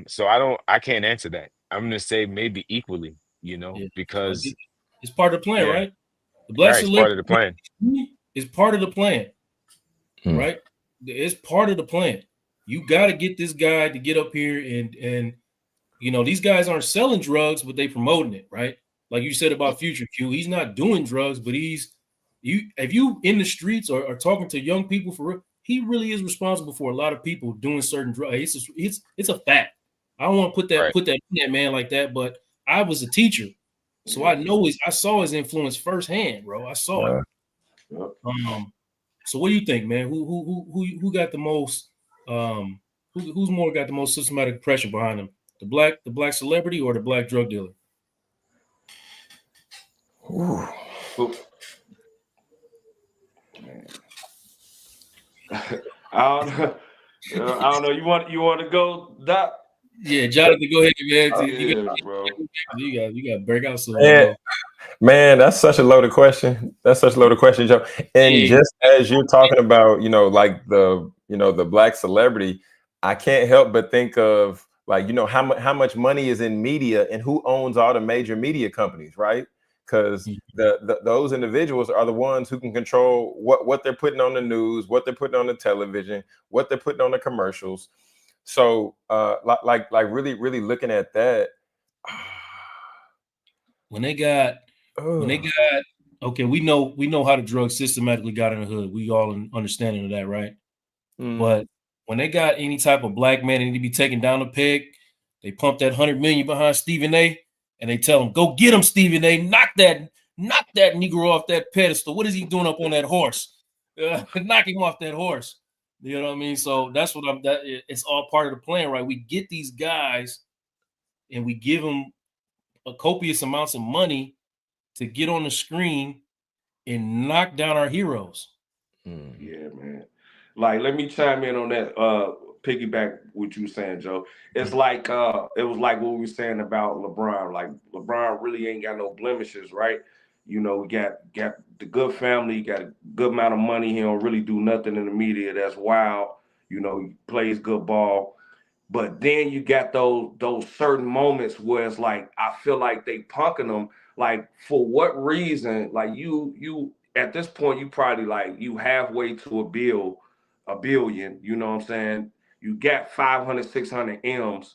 S3: So I can't answer that. I'm gonna say maybe equally,
S2: Yeah. But
S3: because
S2: it's part of the plan,
S3: yeah,
S2: right? The black
S3: right, it's part
S2: celebrity
S3: of the plan.
S2: is part of the plan, right? It's part of the plan. You got to get this guy to get up here and these guys aren't selling drugs, but they promoting it, right? Like you said about Future Q, he's not doing drugs, but if you in the streets or talking to young people for real, he really is responsible for a lot of people doing certain drugs. It's a fact. I don't want to
S3: Right.
S2: put that in that man like that, but I was a teacher, so I saw his influence firsthand, bro. I saw it. So what do you think, man? Who got the most? Who's more got the most systematic pressure behind him? The black celebrity or the black drug dealer?
S5: Man. I don't know. You want to go, Doc?
S2: Yeah, Jonathan, go ahead, man.
S5: Bro.
S2: You got to break out some.
S4: Man, that's such a loaded question. That's such a loaded question, Joe. And just as you're talking about, like the black celebrity, I can't help but think of like, how much money is in media and who owns all the major media companies, right? Because those individuals are the ones who can control what they're putting on the news, what they're putting on the television, what they're putting on the commercials. So, like really looking at that.
S2: When they got okay, we know how the drugs systematically got in the hood. We all understanding of that, right? But when they got any type of black man that need to be taken down the peg, they pump that 100 million behind Stephen A. and they tell him, "Go get him, Stephen A. Knock that Negro off that pedestal. What is he doing up on that horse? Knock him off that horse." You know what I mean? So that's what it's all part of the plan, right? We get these guys and we give them a copious amounts of money to get on the screen and knock down our heroes.
S5: Yeah, man. Like, let me chime in on that. Piggyback what you were saying, Joe. It's like it was like what we were saying about LeBron. Like LeBron really ain't got no blemishes, right? We got the good family, got a good amount of money. He don't really do nothing in the media that's wild. He plays good ball. But then you got those certain moments where it's like I feel like they punking them. Like for what reason? Like you at this point you probably like you halfway to a billion. You know what I'm saying? You got 500, 600 M's.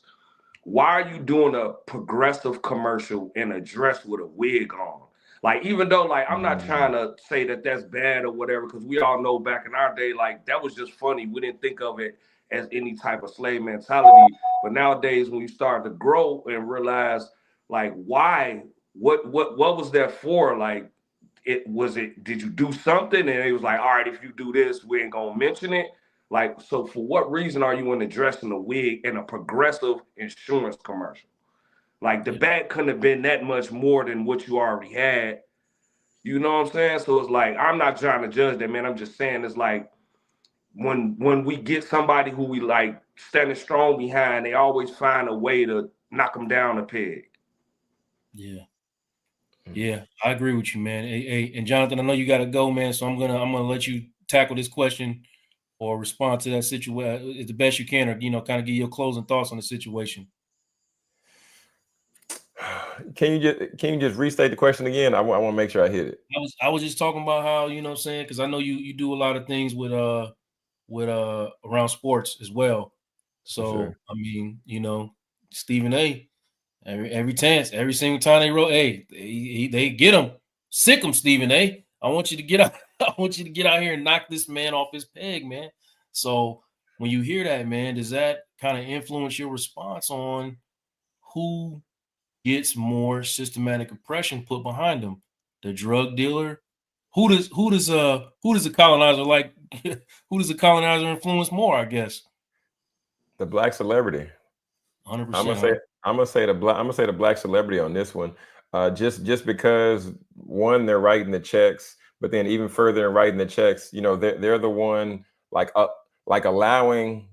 S5: Why are you doing a progressive commercial in a dress with a wig on? Like, even though, like, I'm not trying to say that that's bad or whatever, because we all know back in our day, like, that was just funny. We didn't think of it as any type of slave mentality. But nowadays, when you start to grow and realize, like, why, what was that for? Like, did you do something? And it was like, all right, if you do this, we ain't gonna mention it. Like, so for what reason are you in the dress and the wig in a progressive insurance commercial? Like the bag couldn't have been that much more than what you already had. You know what I'm saying? So it's like I'm not trying to judge that, man. I'm just saying it's like when we get somebody who we like standing strong behind, they always find a way to knock them down a peg.
S2: Yeah, I agree with you, man. Hey, and Jonathan, I know you got to go, man. So I'm gonna let you tackle this question or respond to that situation as the best you can, or kind of give your closing thoughts on the situation.
S4: Can you just restate the question again? I want to make sure I hit it.
S2: I was just talking about how, what I'm saying, because I know you do a lot of things with around sports as well. So
S4: Sure.
S2: I mean, Stephen A. Every single time they wrote, hey, they get him, sick him, Stephen A. I want you to get out. I want you to get out here and knock this man off his peg, man. So when you hear that, man, does that kind of influence your response on who gets more systematic oppression put behind them? the drug dealer. Who does the colonizer like? Who does the colonizer influence more? I guess
S4: The black celebrity.
S2: 100%.
S4: I'm gonna say the black celebrity on this one. Just because one, they're writing the checks, but then even further in writing the checks, you know, they're the one like allowing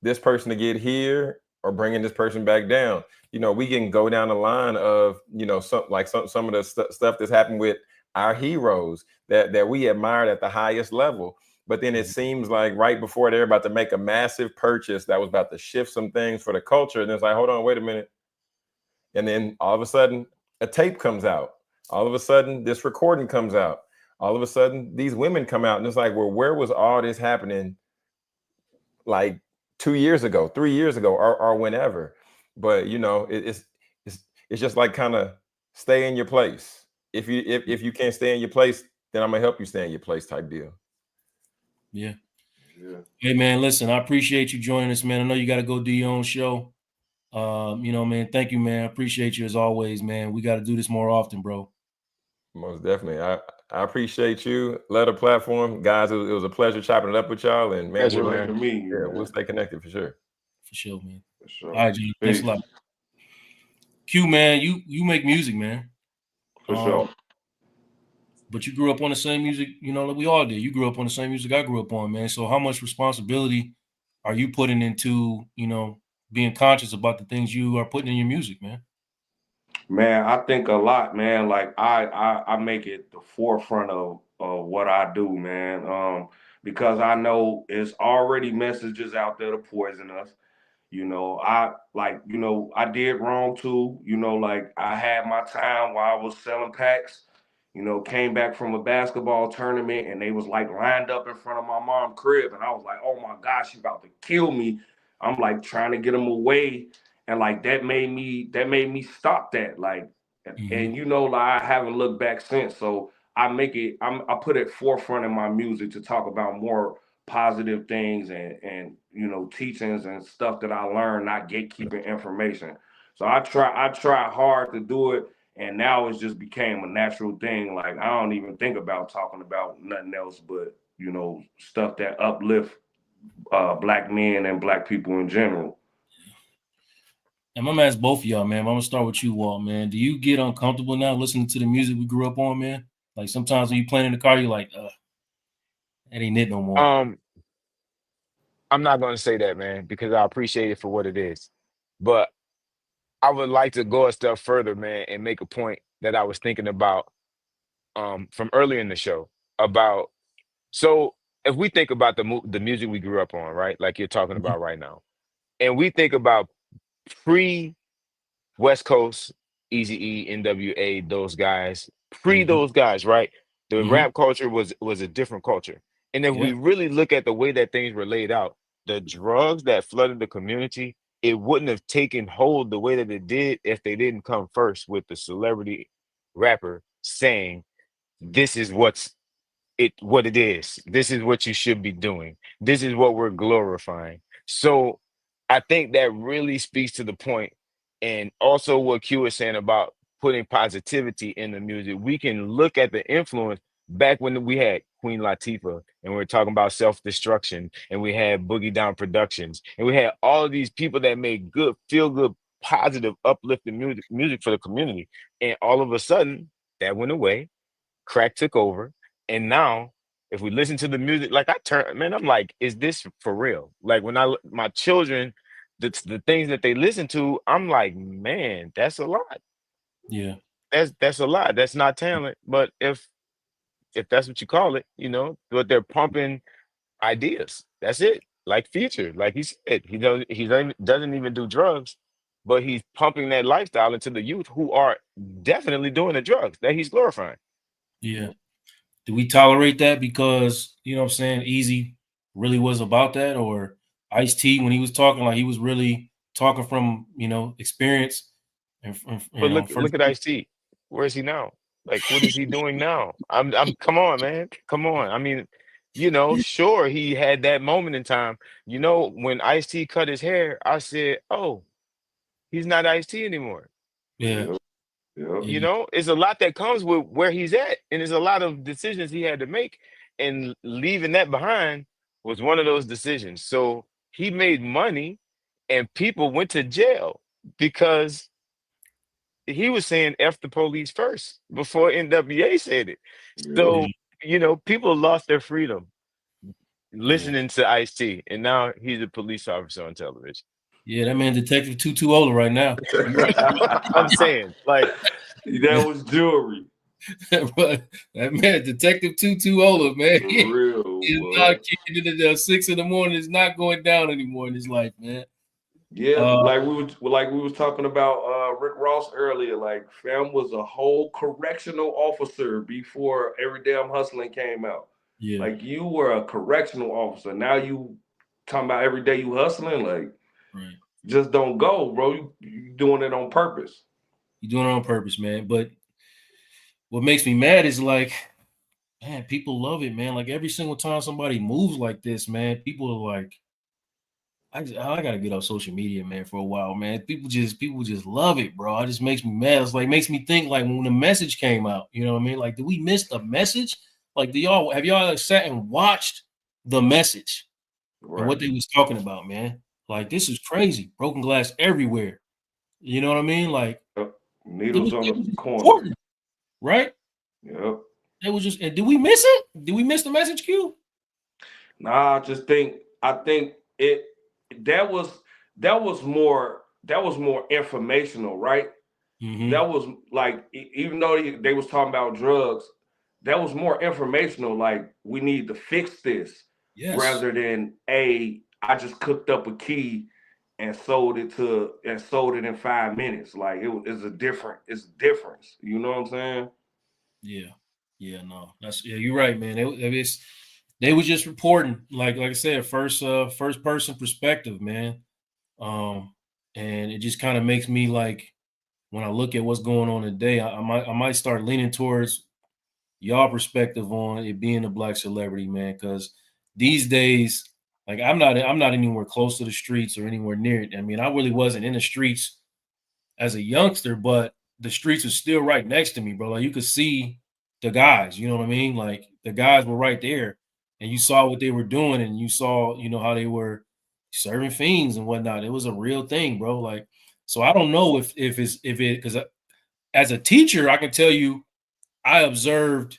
S4: this person to get here or bringing this person back down. You know, we can go down the line of, you know, some of the stuff that's happened with our heroes that we admired at the highest level. But then it seems like right before they're about to make a massive purchase that was about to shift some things for the culture, and it's like, hold on, wait a minute. And then all of a sudden, a tape comes out. All of a sudden, this recording comes out. All of a sudden, these women come out, and it's like, well, where was all this happening like 2 years ago, 3 years ago, or whenever? But you know, it's just like kind of stay in your place. If you can't stay in your place, then I'm gonna help you stay in your place type deal.
S2: Yeah. Hey man, listen, I appreciate you joining us, man. I know you got to go do your own show. You know, man, thank you, man. I appreciate you as always, man. We got to do this more often, bro.
S4: Most definitely. I appreciate you. Let a platform, guys. It was a pleasure chopping it up with y'all. And man, we'll stay connected for sure.
S2: For sure, man.
S5: For sure.
S2: All right, John. Thanks a lot. Q, man, you make music, man.
S5: For sure.
S2: But you grew up on the same music, you know, like we all did. You grew up on the same music I grew up on, man. So how much responsibility are you putting into, you know, being conscious about the things you are putting in your music, man?
S5: Man, I think a lot, man. Like I make it the forefront of what I do, man. Because I know it's already messages out there to poison us. You know, I did wrong too. You know, like I had my time while I was selling packs. You know, came back from a basketball tournament and they was like lined up in front of my mom's crib, and I was like, oh my gosh, she about to kill me. I'm like trying to get them away, and like that made me stop that. Like, and you know, like I haven't looked back since. So I put it forefront in my music to talk about more positive things and you know teachings and stuff that I learned, not gatekeeping information. So I try hard to do it, and now it's just became a natural thing. Like I don't even think about talking about nothing else but you know stuff that uplift black men and black people in general.
S2: And I'm gonna ask both of y'all, man. I'm gonna start with you, Walt, man. Do you get uncomfortable now listening to the music we grew up on, man? Like sometimes when you playing in the car, you're like, that ain't it no more.
S3: I'm not going to say that, man, because I appreciate it for what it is. But I would like to go a step further, man, and make a point that I was thinking about from earlier in the show about. So if we think about the music we grew up on, right, like you're talking about right now, and we think about pre West Coast, Eazy-E, NWA, those guys, those guys, right? The rap culture was a different culture. And if we really look at the way that things were laid out, the drugs that flooded the community, it wouldn't have taken hold the way that it did if they didn't come first with the celebrity rapper saying, this is what it is. This is what you should be doing. This is what we're glorifying. So I think that really speaks to the point, and also what Q was saying about putting positivity in the music. We can look at the influence back when we had Queen Latifah and we were talking about self-destruction, and we had Boogie Down Productions, and we had all of these people that made good, feel good, positive, uplifting music for the community. And all of a sudden that went away, crack took over. And now, if we listen to the music, like I'm like, is this for real? Like when my children, the things that they listen to, I'm like, man, that's a lot.
S2: Yeah.
S3: That's a lot. That's not talent. But if that's what you call it, you know, but they're pumping ideas. That's it. Like Future, like he said, doesn't even do drugs, but he's pumping that lifestyle into the youth who are definitely doing the drugs that he's glorifying.
S2: Yeah. Do we tolerate that because, you know what I'm saying, Easy really was about that? Or Ice-T, when he was talking, like he was really talking from, you know, experience and
S3: But look at Ice-T. Where is he now? Like, what is he doing now? I'm come on, man. Come on. I mean, you know, sure, he had that moment in time. You know, when Ice-T cut his hair, I said, oh, he's not Ice-T anymore.
S2: Yeah.
S5: Yep.
S3: You know, it's a lot that comes with where he's at, and there's a lot of decisions he had to make, and leaving that behind was one of those decisions. So he made money, and people went to jail because he was saying "F the police" first before NWA said it.
S5: Yep.
S3: So, you know, people lost their freedom
S2: Yeah.
S3: listening to Ice-T, and now he's a police officer on television.
S2: Yeah, that man Detective Tutuola right now. You right.
S3: I'm saying, like,
S5: That was jewelry.
S2: But that man, Detective Tutuola, man,
S5: For
S2: he
S5: real,
S2: is
S5: boy.
S2: not kicking it at 6 in the morning. It's not going down anymore in his life, man.
S5: Yeah, like we was talking about Rick Ross earlier. Like, fam was a whole correctional officer before Every Damn Hustling came out.
S2: Yeah,
S5: Like, you were a correctional officer. Now you talking about every day you hustling. Like,
S2: right.
S5: just don't go, bro. You doing it on purpose.
S2: You're doing it on purpose, man. But what makes me mad is like, man, people love it, man. Like every single time somebody moves like this, man, people are like, I gotta get off social media, man, for a while, man. People just love it, bro. It just makes me mad. It's like makes me think like when the message came out, you know what I mean? Like, did we miss the message? Like, have y'all sat and watched the message and
S5: Right.
S2: what they was talking about, man? Like, this is crazy. Broken glass everywhere. You know what I mean? Like,
S5: Needles on
S2: it
S5: the
S2: was
S5: corner.
S2: important, right?
S5: Yep.
S2: It was just, and did we miss it? Did we miss the message, Q?
S5: Nah, I think it that was that was more informational, right?
S2: Mm-hmm.
S5: That was like even though they was talking about drugs, that was more informational. Like, we need to fix this
S2: Yes.
S5: rather than I just cooked up a key and sold it in 5 minutes. Like, it's it's a difference. You know what I'm saying?
S2: Yeah. Yeah, no. You're right, man. They was just reporting, like I said, first person perspective, man. Um, and it just kind of makes me like when I look at what's going on today, I might start leaning towards y'all perspective on it being a black celebrity, man. Because these days, like I'm not anywhere close to the streets or anywhere near it. I mean, I really wasn't in the streets as a youngster, but the streets are still right next to me, bro. Like you could see the guys, you know what I mean? Like the guys were right there, and you saw what they were doing, and you saw, how they were serving fiends and whatnot. It was a real thing, bro. Like, so I don't know if it because as a teacher, I can tell you, I observed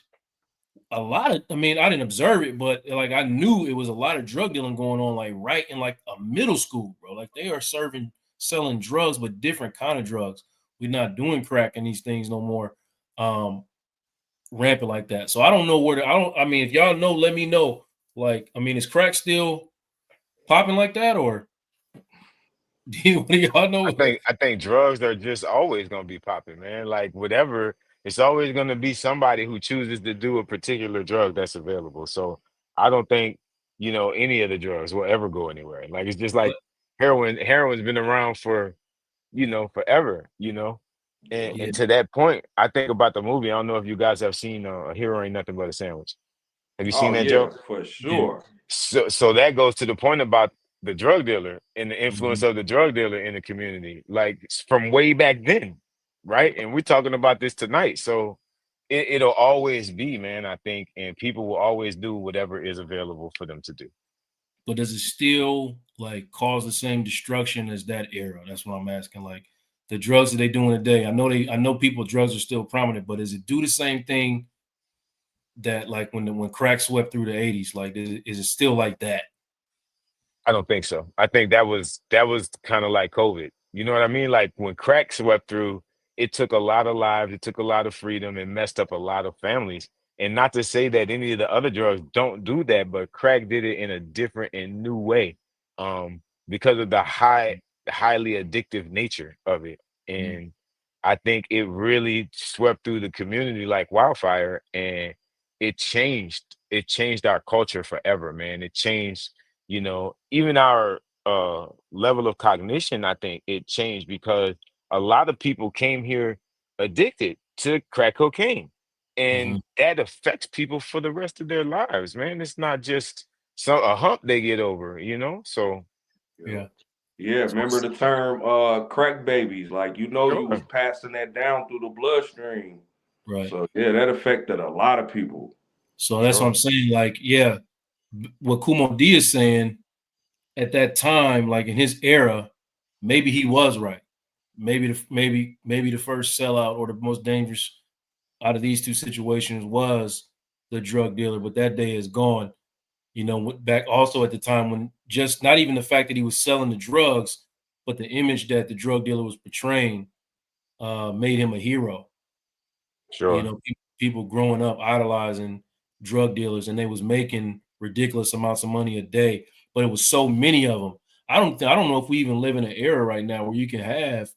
S2: a lot of. I mean, I didn't observe it, but like I knew it was a lot of drug dealing going on, like right in like a middle school, bro. Like they are selling drugs, but different kind of drugs. We're not doing crack and these things no more, rampant like that. So I don't know I don't. I mean, if y'all know, let me know. Like, I mean, is crack still popping like that, or what do y'all know?
S3: I think drugs are just always gonna be popping, man. Like whatever, it's always gonna be somebody who chooses to do a particular drug that's available. So I don't think, any of the drugs will ever go anywhere. Like it's just like
S2: But
S3: heroin. Heroin's been around for, forever, and
S2: yeah,
S3: to that point, I think about the movie. I don't know if you guys have seen A Hero Ain't Nothing But a Sandwich. Have you seen
S5: Oh
S3: that,
S5: yeah,
S3: Joe?
S5: for
S2: yeah,
S5: sure.
S3: So that goes to the point about the drug dealer and the influence
S2: mhm.
S3: of the drug dealer in the community, like from way back then, right? And we're talking about this tonight. So it'll always be, man, I think, and people will always do whatever is available for them to do.
S2: But does it still like cause the same destruction as that era? That's what I'm asking. Like the drugs that they doing today. I know people drugs are still prominent, but does it do the same thing that like when crack swept through the 80s? Like is it still like that?
S3: I don't think so. I think that was kind of like COVID. You know what I mean? Like when crack swept through, it took a lot of lives, it took a lot of freedom, and messed up a lot of families. And not to say that any of the other drugs don't do that, but crack did it in a different and new way, because of the highly addictive nature of it.
S2: Mm-hmm.
S3: And I think it really swept through the community like wildfire, and it changed our culture forever, man. It changed, even our level of cognition. I think it changed because a lot of people came here addicted to crack cocaine,
S2: Mm-hmm.
S3: and that affects people for the rest of their lives, man. It's not just a hump they get over. So
S2: Yeah.
S5: Yeah, remember the term crack babies? Like you was
S3: Sure.
S5: passing that down through the bloodstream.
S2: Right.
S5: So yeah, that affected a lot of people.
S2: So that's what I'm
S3: Sure.
S2: saying. Like, yeah, what Kool Moe Dee is saying at that time, like in his era, maybe he was right. Maybe the first sellout or the most dangerous out of these two situations was the drug dealer, but that day is gone. You know, back also at the time when just not even the fact that he was selling the drugs, but the image that the drug dealer was portraying made him a hero. You
S3: Sure.
S2: know, people growing up idolizing drug dealers, and they was making ridiculous amounts of money a day, but it was so many of them. I don't know if we even live in an era right now where you can have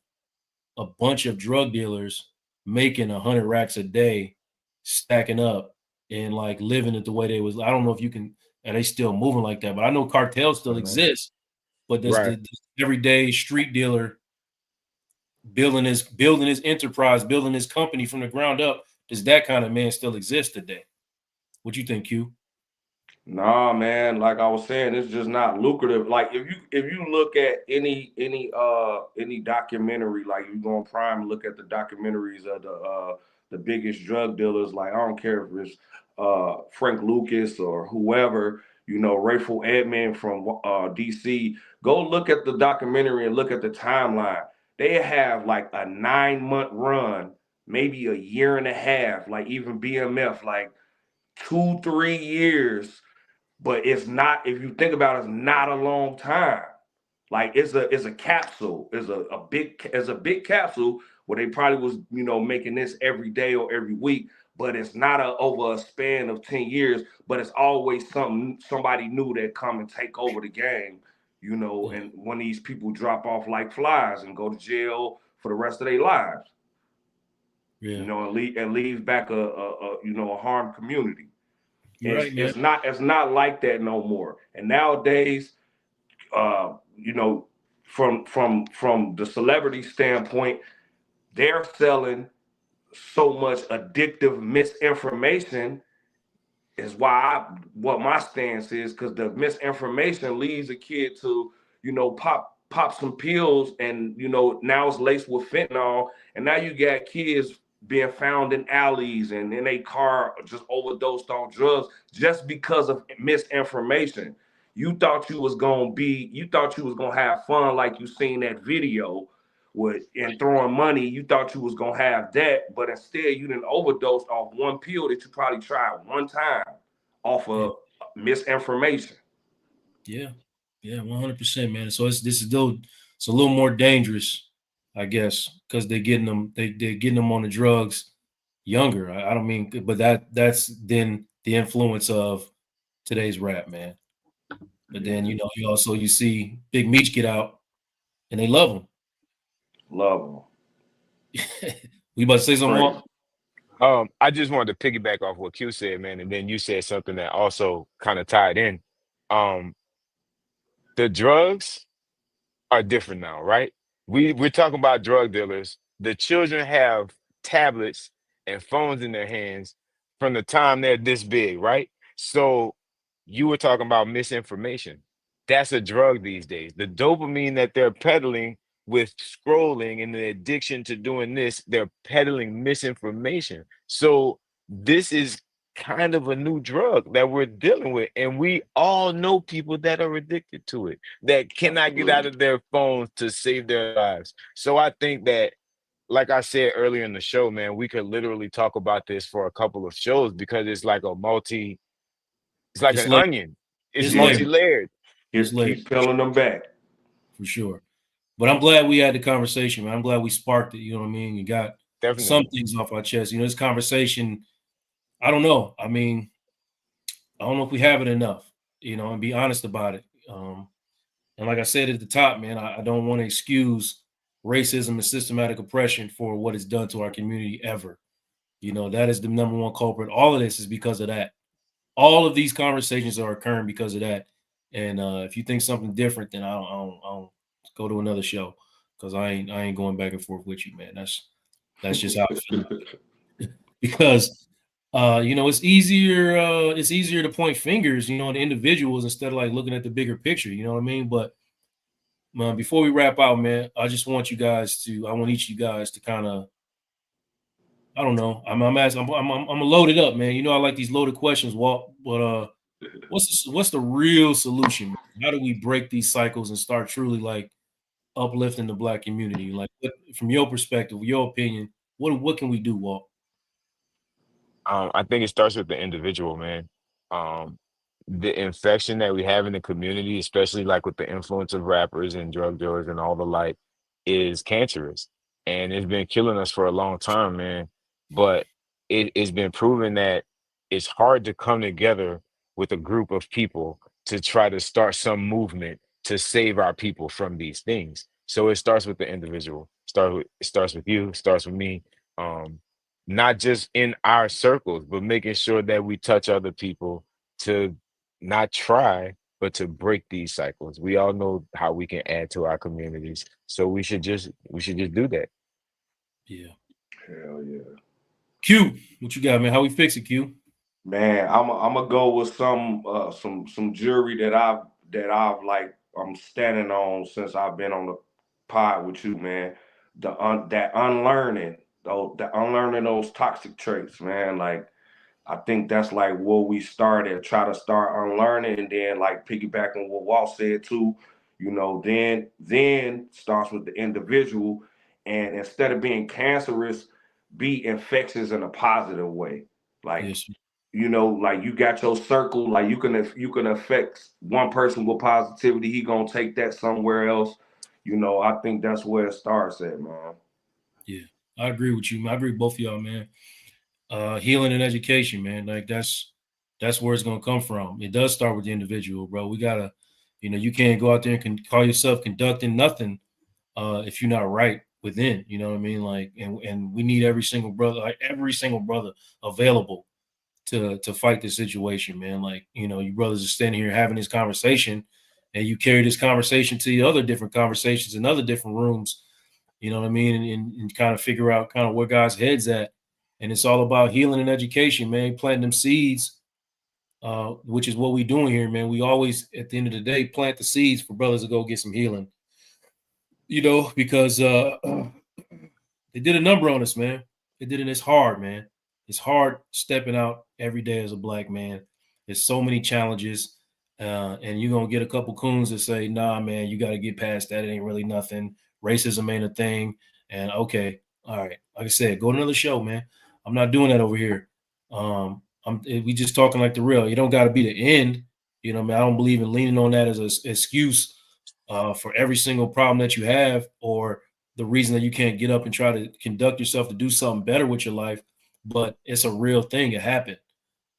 S2: a bunch of drug dealers making 100 racks a day, stacking up and like living it the way they was. I don't know if you can, and they still moving like that, but I know cartels still exist. But does
S3: Right.
S2: the everyday street dealer building his enterprise, building his company from the ground up, does that kind of man still exist today? What you think, Q?
S5: Nah, man, like I was saying, it's just not lucrative. Like if you look at any documentary, like you go on Prime and look at the documentaries of the biggest drug dealers, like I don't care if it's Frank Lucas or whoever, Rayful Edmond from DC, go look at the documentary and look at the timeline. They have like a 9 month run, maybe a year and a half, like even BMF, like 2, 3 years, but it's not. If you think about it, it's not a long time. Like it's a capsule. It's a big capsule where they probably was making this every day or every week, but it's not over a span of 10 years. But it's always somebody new that come and take over the game.
S2: Yeah,
S5: And when these people drop off like flies and go to jail for the rest of their lives,
S2: yeah,
S5: and leave back a harmed community.
S2: you're right, man.
S5: It's not like that no more. And nowadays, you know, from the celebrity standpoint, they're selling so much addictive misinformation is what my stance is, because the misinformation leads a kid to pop some pills, and now it's laced with fentanyl, and now you got kids being found in alleys and in a car just overdosed on drugs just because of misinformation. You thought you was gonna have fun, like you seen that video with and throwing money. You thought you was gonna have that, but instead you didn't overdose off one pill that you probably tried one time off
S2: Yeah,
S5: of misinformation.
S2: yeah, yeah, 100%, man. So it's a little more dangerous, I guess, because they're getting them on the drugs younger. I don't mean, but that's then the influence of today's rap, man. But then
S5: Yeah,
S2: you see Big Meech get out and they love him.
S5: love them.
S2: We about to say something
S5: Crazy.
S2: more?
S3: I just wanted to piggyback off what Q said, man, and then you said something that also kind of tied in. Um, the drugs are different now, right? We're talking about drug dealers. The children have tablets and phones in their hands from the time they're this big, right? So you were talking about misinformation. That's a drug these days. The dopamine that they're peddling with scrolling and the addiction to doing this, they're peddling misinformation. So this is kind of a new drug that we're dealing with. And we all know people that are addicted to it, that cannot get out
S5: Absolutely.
S3: of their phones to save their lives. So I think that, like I said earlier in the show, man, we could literally talk about this for a couple of shows because it's like it's like
S2: It's
S3: an
S2: layered.
S3: onion. It's
S2: It's
S5: Yeah,
S2: layered.
S3: multi-layered.
S2: It's layered
S5: keep peeling them back.
S2: for sure. But I'm glad we had the conversation, man. I'm glad we sparked it. You know what I mean? You got some
S3: Definitely.
S2: things off our chest. This conversation, I don't know. I mean, I don't know if we have it enough, and be honest about it. And like I said at the top, man, I don't want to excuse racism and systematic oppression for what it's done to our community ever. That is the number one culprit. All of this is because of that. All of these conversations are occurring because of that. And if you think something different, then I don't go to another show because I ain't going back and forth with you, man. That's just how I feel because it's easier to point fingers, at individuals instead of like looking at the bigger picture. You know what I mean? But before we wrap out, man, I just want you guys to, I want each of you guys to kind of, I don't know. I'm gonna load it up, man. You know, I like these loaded questions, Walt. But what's the real solution, man? How do we break these cycles and start truly like uplifting the Black community? Like, from your perspective, your opinion, what can we do, Walt?
S3: I think it starts with the individual, man. Um, the infection that we have in the community, especially like with the influence of rappers and drug dealers and all the like, is cancerous. And it's been killing us for a long time, man. But it's been proven that it's hard to come together with a group of people to try to start some movement to save our people from these things. So it starts with the individual. It starts with you, starts with me. Um, Not just in our circles, but making sure that we touch other people to not try, but to break these cycles. We all know how we can add to our communities. So we should just do that.
S2: Yeah.
S5: Hell yeah.
S2: Q, what you got, man? How we fix it, Q?
S5: Man, I'm gonna go with some jury that I've like I'm standing on since I've been on the pod with you, man. That unlearning, though, the unlearning those toxic traits, man. Like I think that's like where we started. Try to start unlearning, and then like piggyback on what Walt said too. Then starts with the individual, and instead of being cancerous, be infectious in a positive way. Like
S2: Yes.
S5: like you got your circle, like you can affect one person with positivity, he gonna take that somewhere else. I think that's where it starts at, man.
S2: Yeah. I agree with you. I agree with both of y'all, man. Healing and education, man. Like that's where it's gonna come from. It does start with the individual, bro. We gotta, you can't go out there and call yourself conducting nothing if you're not right within. You know what I mean? Like, and we need every single brother, available to fight the situation, man. Like, you brothers are standing here having this conversation, and you carry this conversation to the other different conversations in other different rooms. You know what I mean? And kind of figure out kind of where guys' heads at. And it's all about healing and education, man. Planting them seeds, which is what we doing here, man. We always, at the end of the day, plant the seeds for brothers to go get some healing. Because they did a number on us, man. They did it. It's hard, man. It's hard stepping out every day as a Black man. There's so many challenges, and you're gonna get a couple coons that say, "Nah, man, you got to get past that. It ain't really nothing. Racism ain't a thing." And okay, all right. Like I said, go to another show, man. I'm not doing that over here. We just talking like the real. You don't got to be the end. I mean, I don't believe in leaning on that as an excuse for every single problem that you have, or the reason that you can't get up and try to conduct yourself to do something better with your life. But it's a real thing. It happened,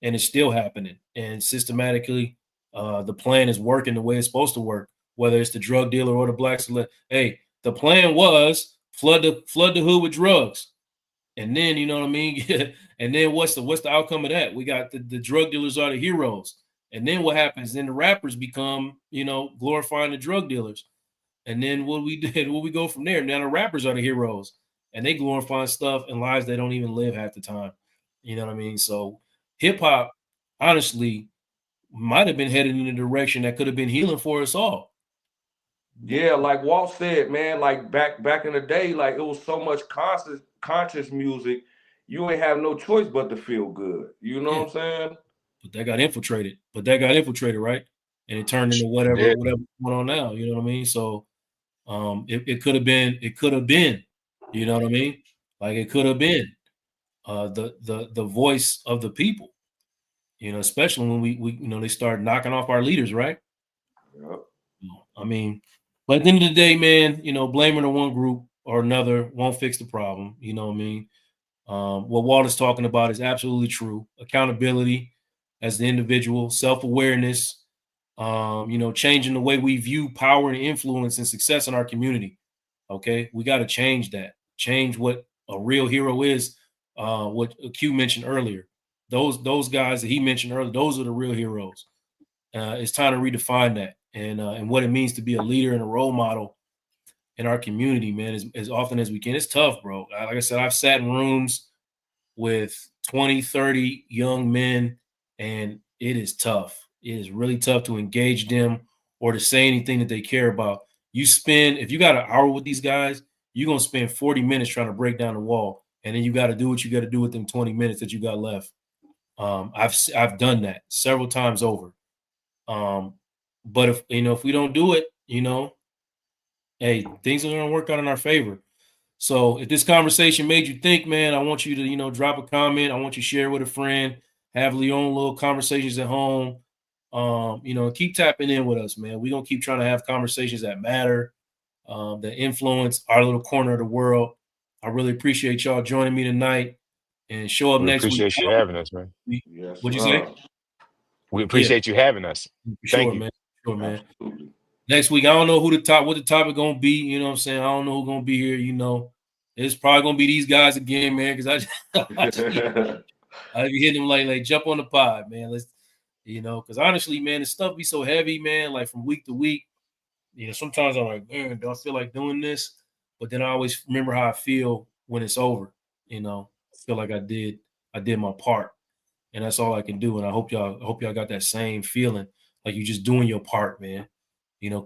S2: and it's still happening. And systematically, the plan is working the way it's supposed to work. Whether it's the drug dealer or the Black select, hey, the plan was flood the hood with drugs, and then you know what I mean. And then what's the outcome of that? We got the drug dealers are the heroes, and then what happens? Then the rappers become glorifying the drug dealers. And then what we go from there. Now the rappers are the heroes, and they glorify stuff and lives they don't even live half the time. You know what I mean? So hip hop, honestly, might have been headed in a direction that could have been healing for us all.
S5: Yeah, like Walt said, man, like back in the day, like it was so much conscious music, you ain't have no choice but to feel good. You know
S2: Yeah,
S5: what I'm saying?
S2: but that got infiltrated. Right? And it turned into
S3: It
S2: whatever's
S3: did.
S2: going on now. You know what I mean? So it could have been. It could have been. You know what I mean? Like it could have been the voice of the people. Especially when we they start knocking off our leaders, right?
S5: Yep.
S2: I mean, but at the end of the day, man, blaming the one group or another won't fix the problem. You know what I mean? What Walt is talking about is absolutely true. Accountability as the individual, self-awareness, changing the way we view power and influence and success in our community. Okay, we got to change that. Change what a real hero is. What Q mentioned earlier. Those guys that he mentioned earlier, those are the real heroes. It's time to redefine that and what it means to be a leader and a role model in our community, man, as often as we can. It's tough, bro. Like I said, I've sat in rooms with 20, 30 young men, and it is tough. It is really tough to engage them or to say anything that they care about. if you got an hour with these guys, you're gonna spend 40 minutes trying to break down the wall, and then you got to do what you got to do within 20 minutes that you got left. I've done that several times over. But if we don't do it, hey, things are gonna work out in our favor. So if this conversation made you think, man, I want you to, drop a comment. I want you to share with a friend, have your own little conversations at home. Keep tapping in with us, man. We're gonna keep trying to have conversations that matter, that influence our little corner of the world. I really appreciate y'all joining me tonight, and show up
S3: We
S2: next week.
S3: appreciate you having us, man.
S5: Yes,
S2: What'd you
S5: sir.
S2: say?
S3: We
S2: Yeah,
S3: appreciate you having us.
S2: for
S3: Thank
S2: sure,
S3: you.
S2: man. For sure, man.
S5: Absolutely.
S2: Next week, I don't know what the topic gonna be. You know what I'm saying? I don't know who's gonna be here. It's probably gonna be these guys again, man, because I be hitting them like jump on the pod, man. Let's because honestly, man, the stuff be so heavy, man, like from week to week. Sometimes I'm like, man, do I feel like doing this? But then I always remember how I feel when it's over. I feel like I did my part, and that's all I can do. And I hope y'all got that same feeling, like you're just doing your part, man.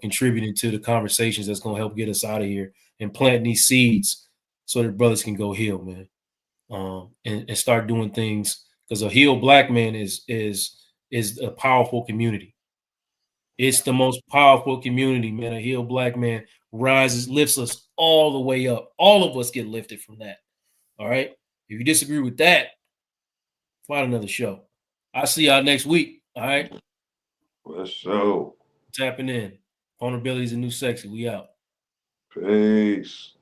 S2: Contributing to the conversations that's gonna help get us out of here and planting these seeds so that brothers can go heal, man. And start doing things, because a healed black man is a powerful community. It's the most powerful community, man. A healed black man lifts us all the way up. All of us get lifted from that. All right. If you disagree with that, find another show. I'll see y'all next week. All right.
S5: For sure.
S2: Tapping in. Vulnerability is a new sexy. We out.
S5: Peace.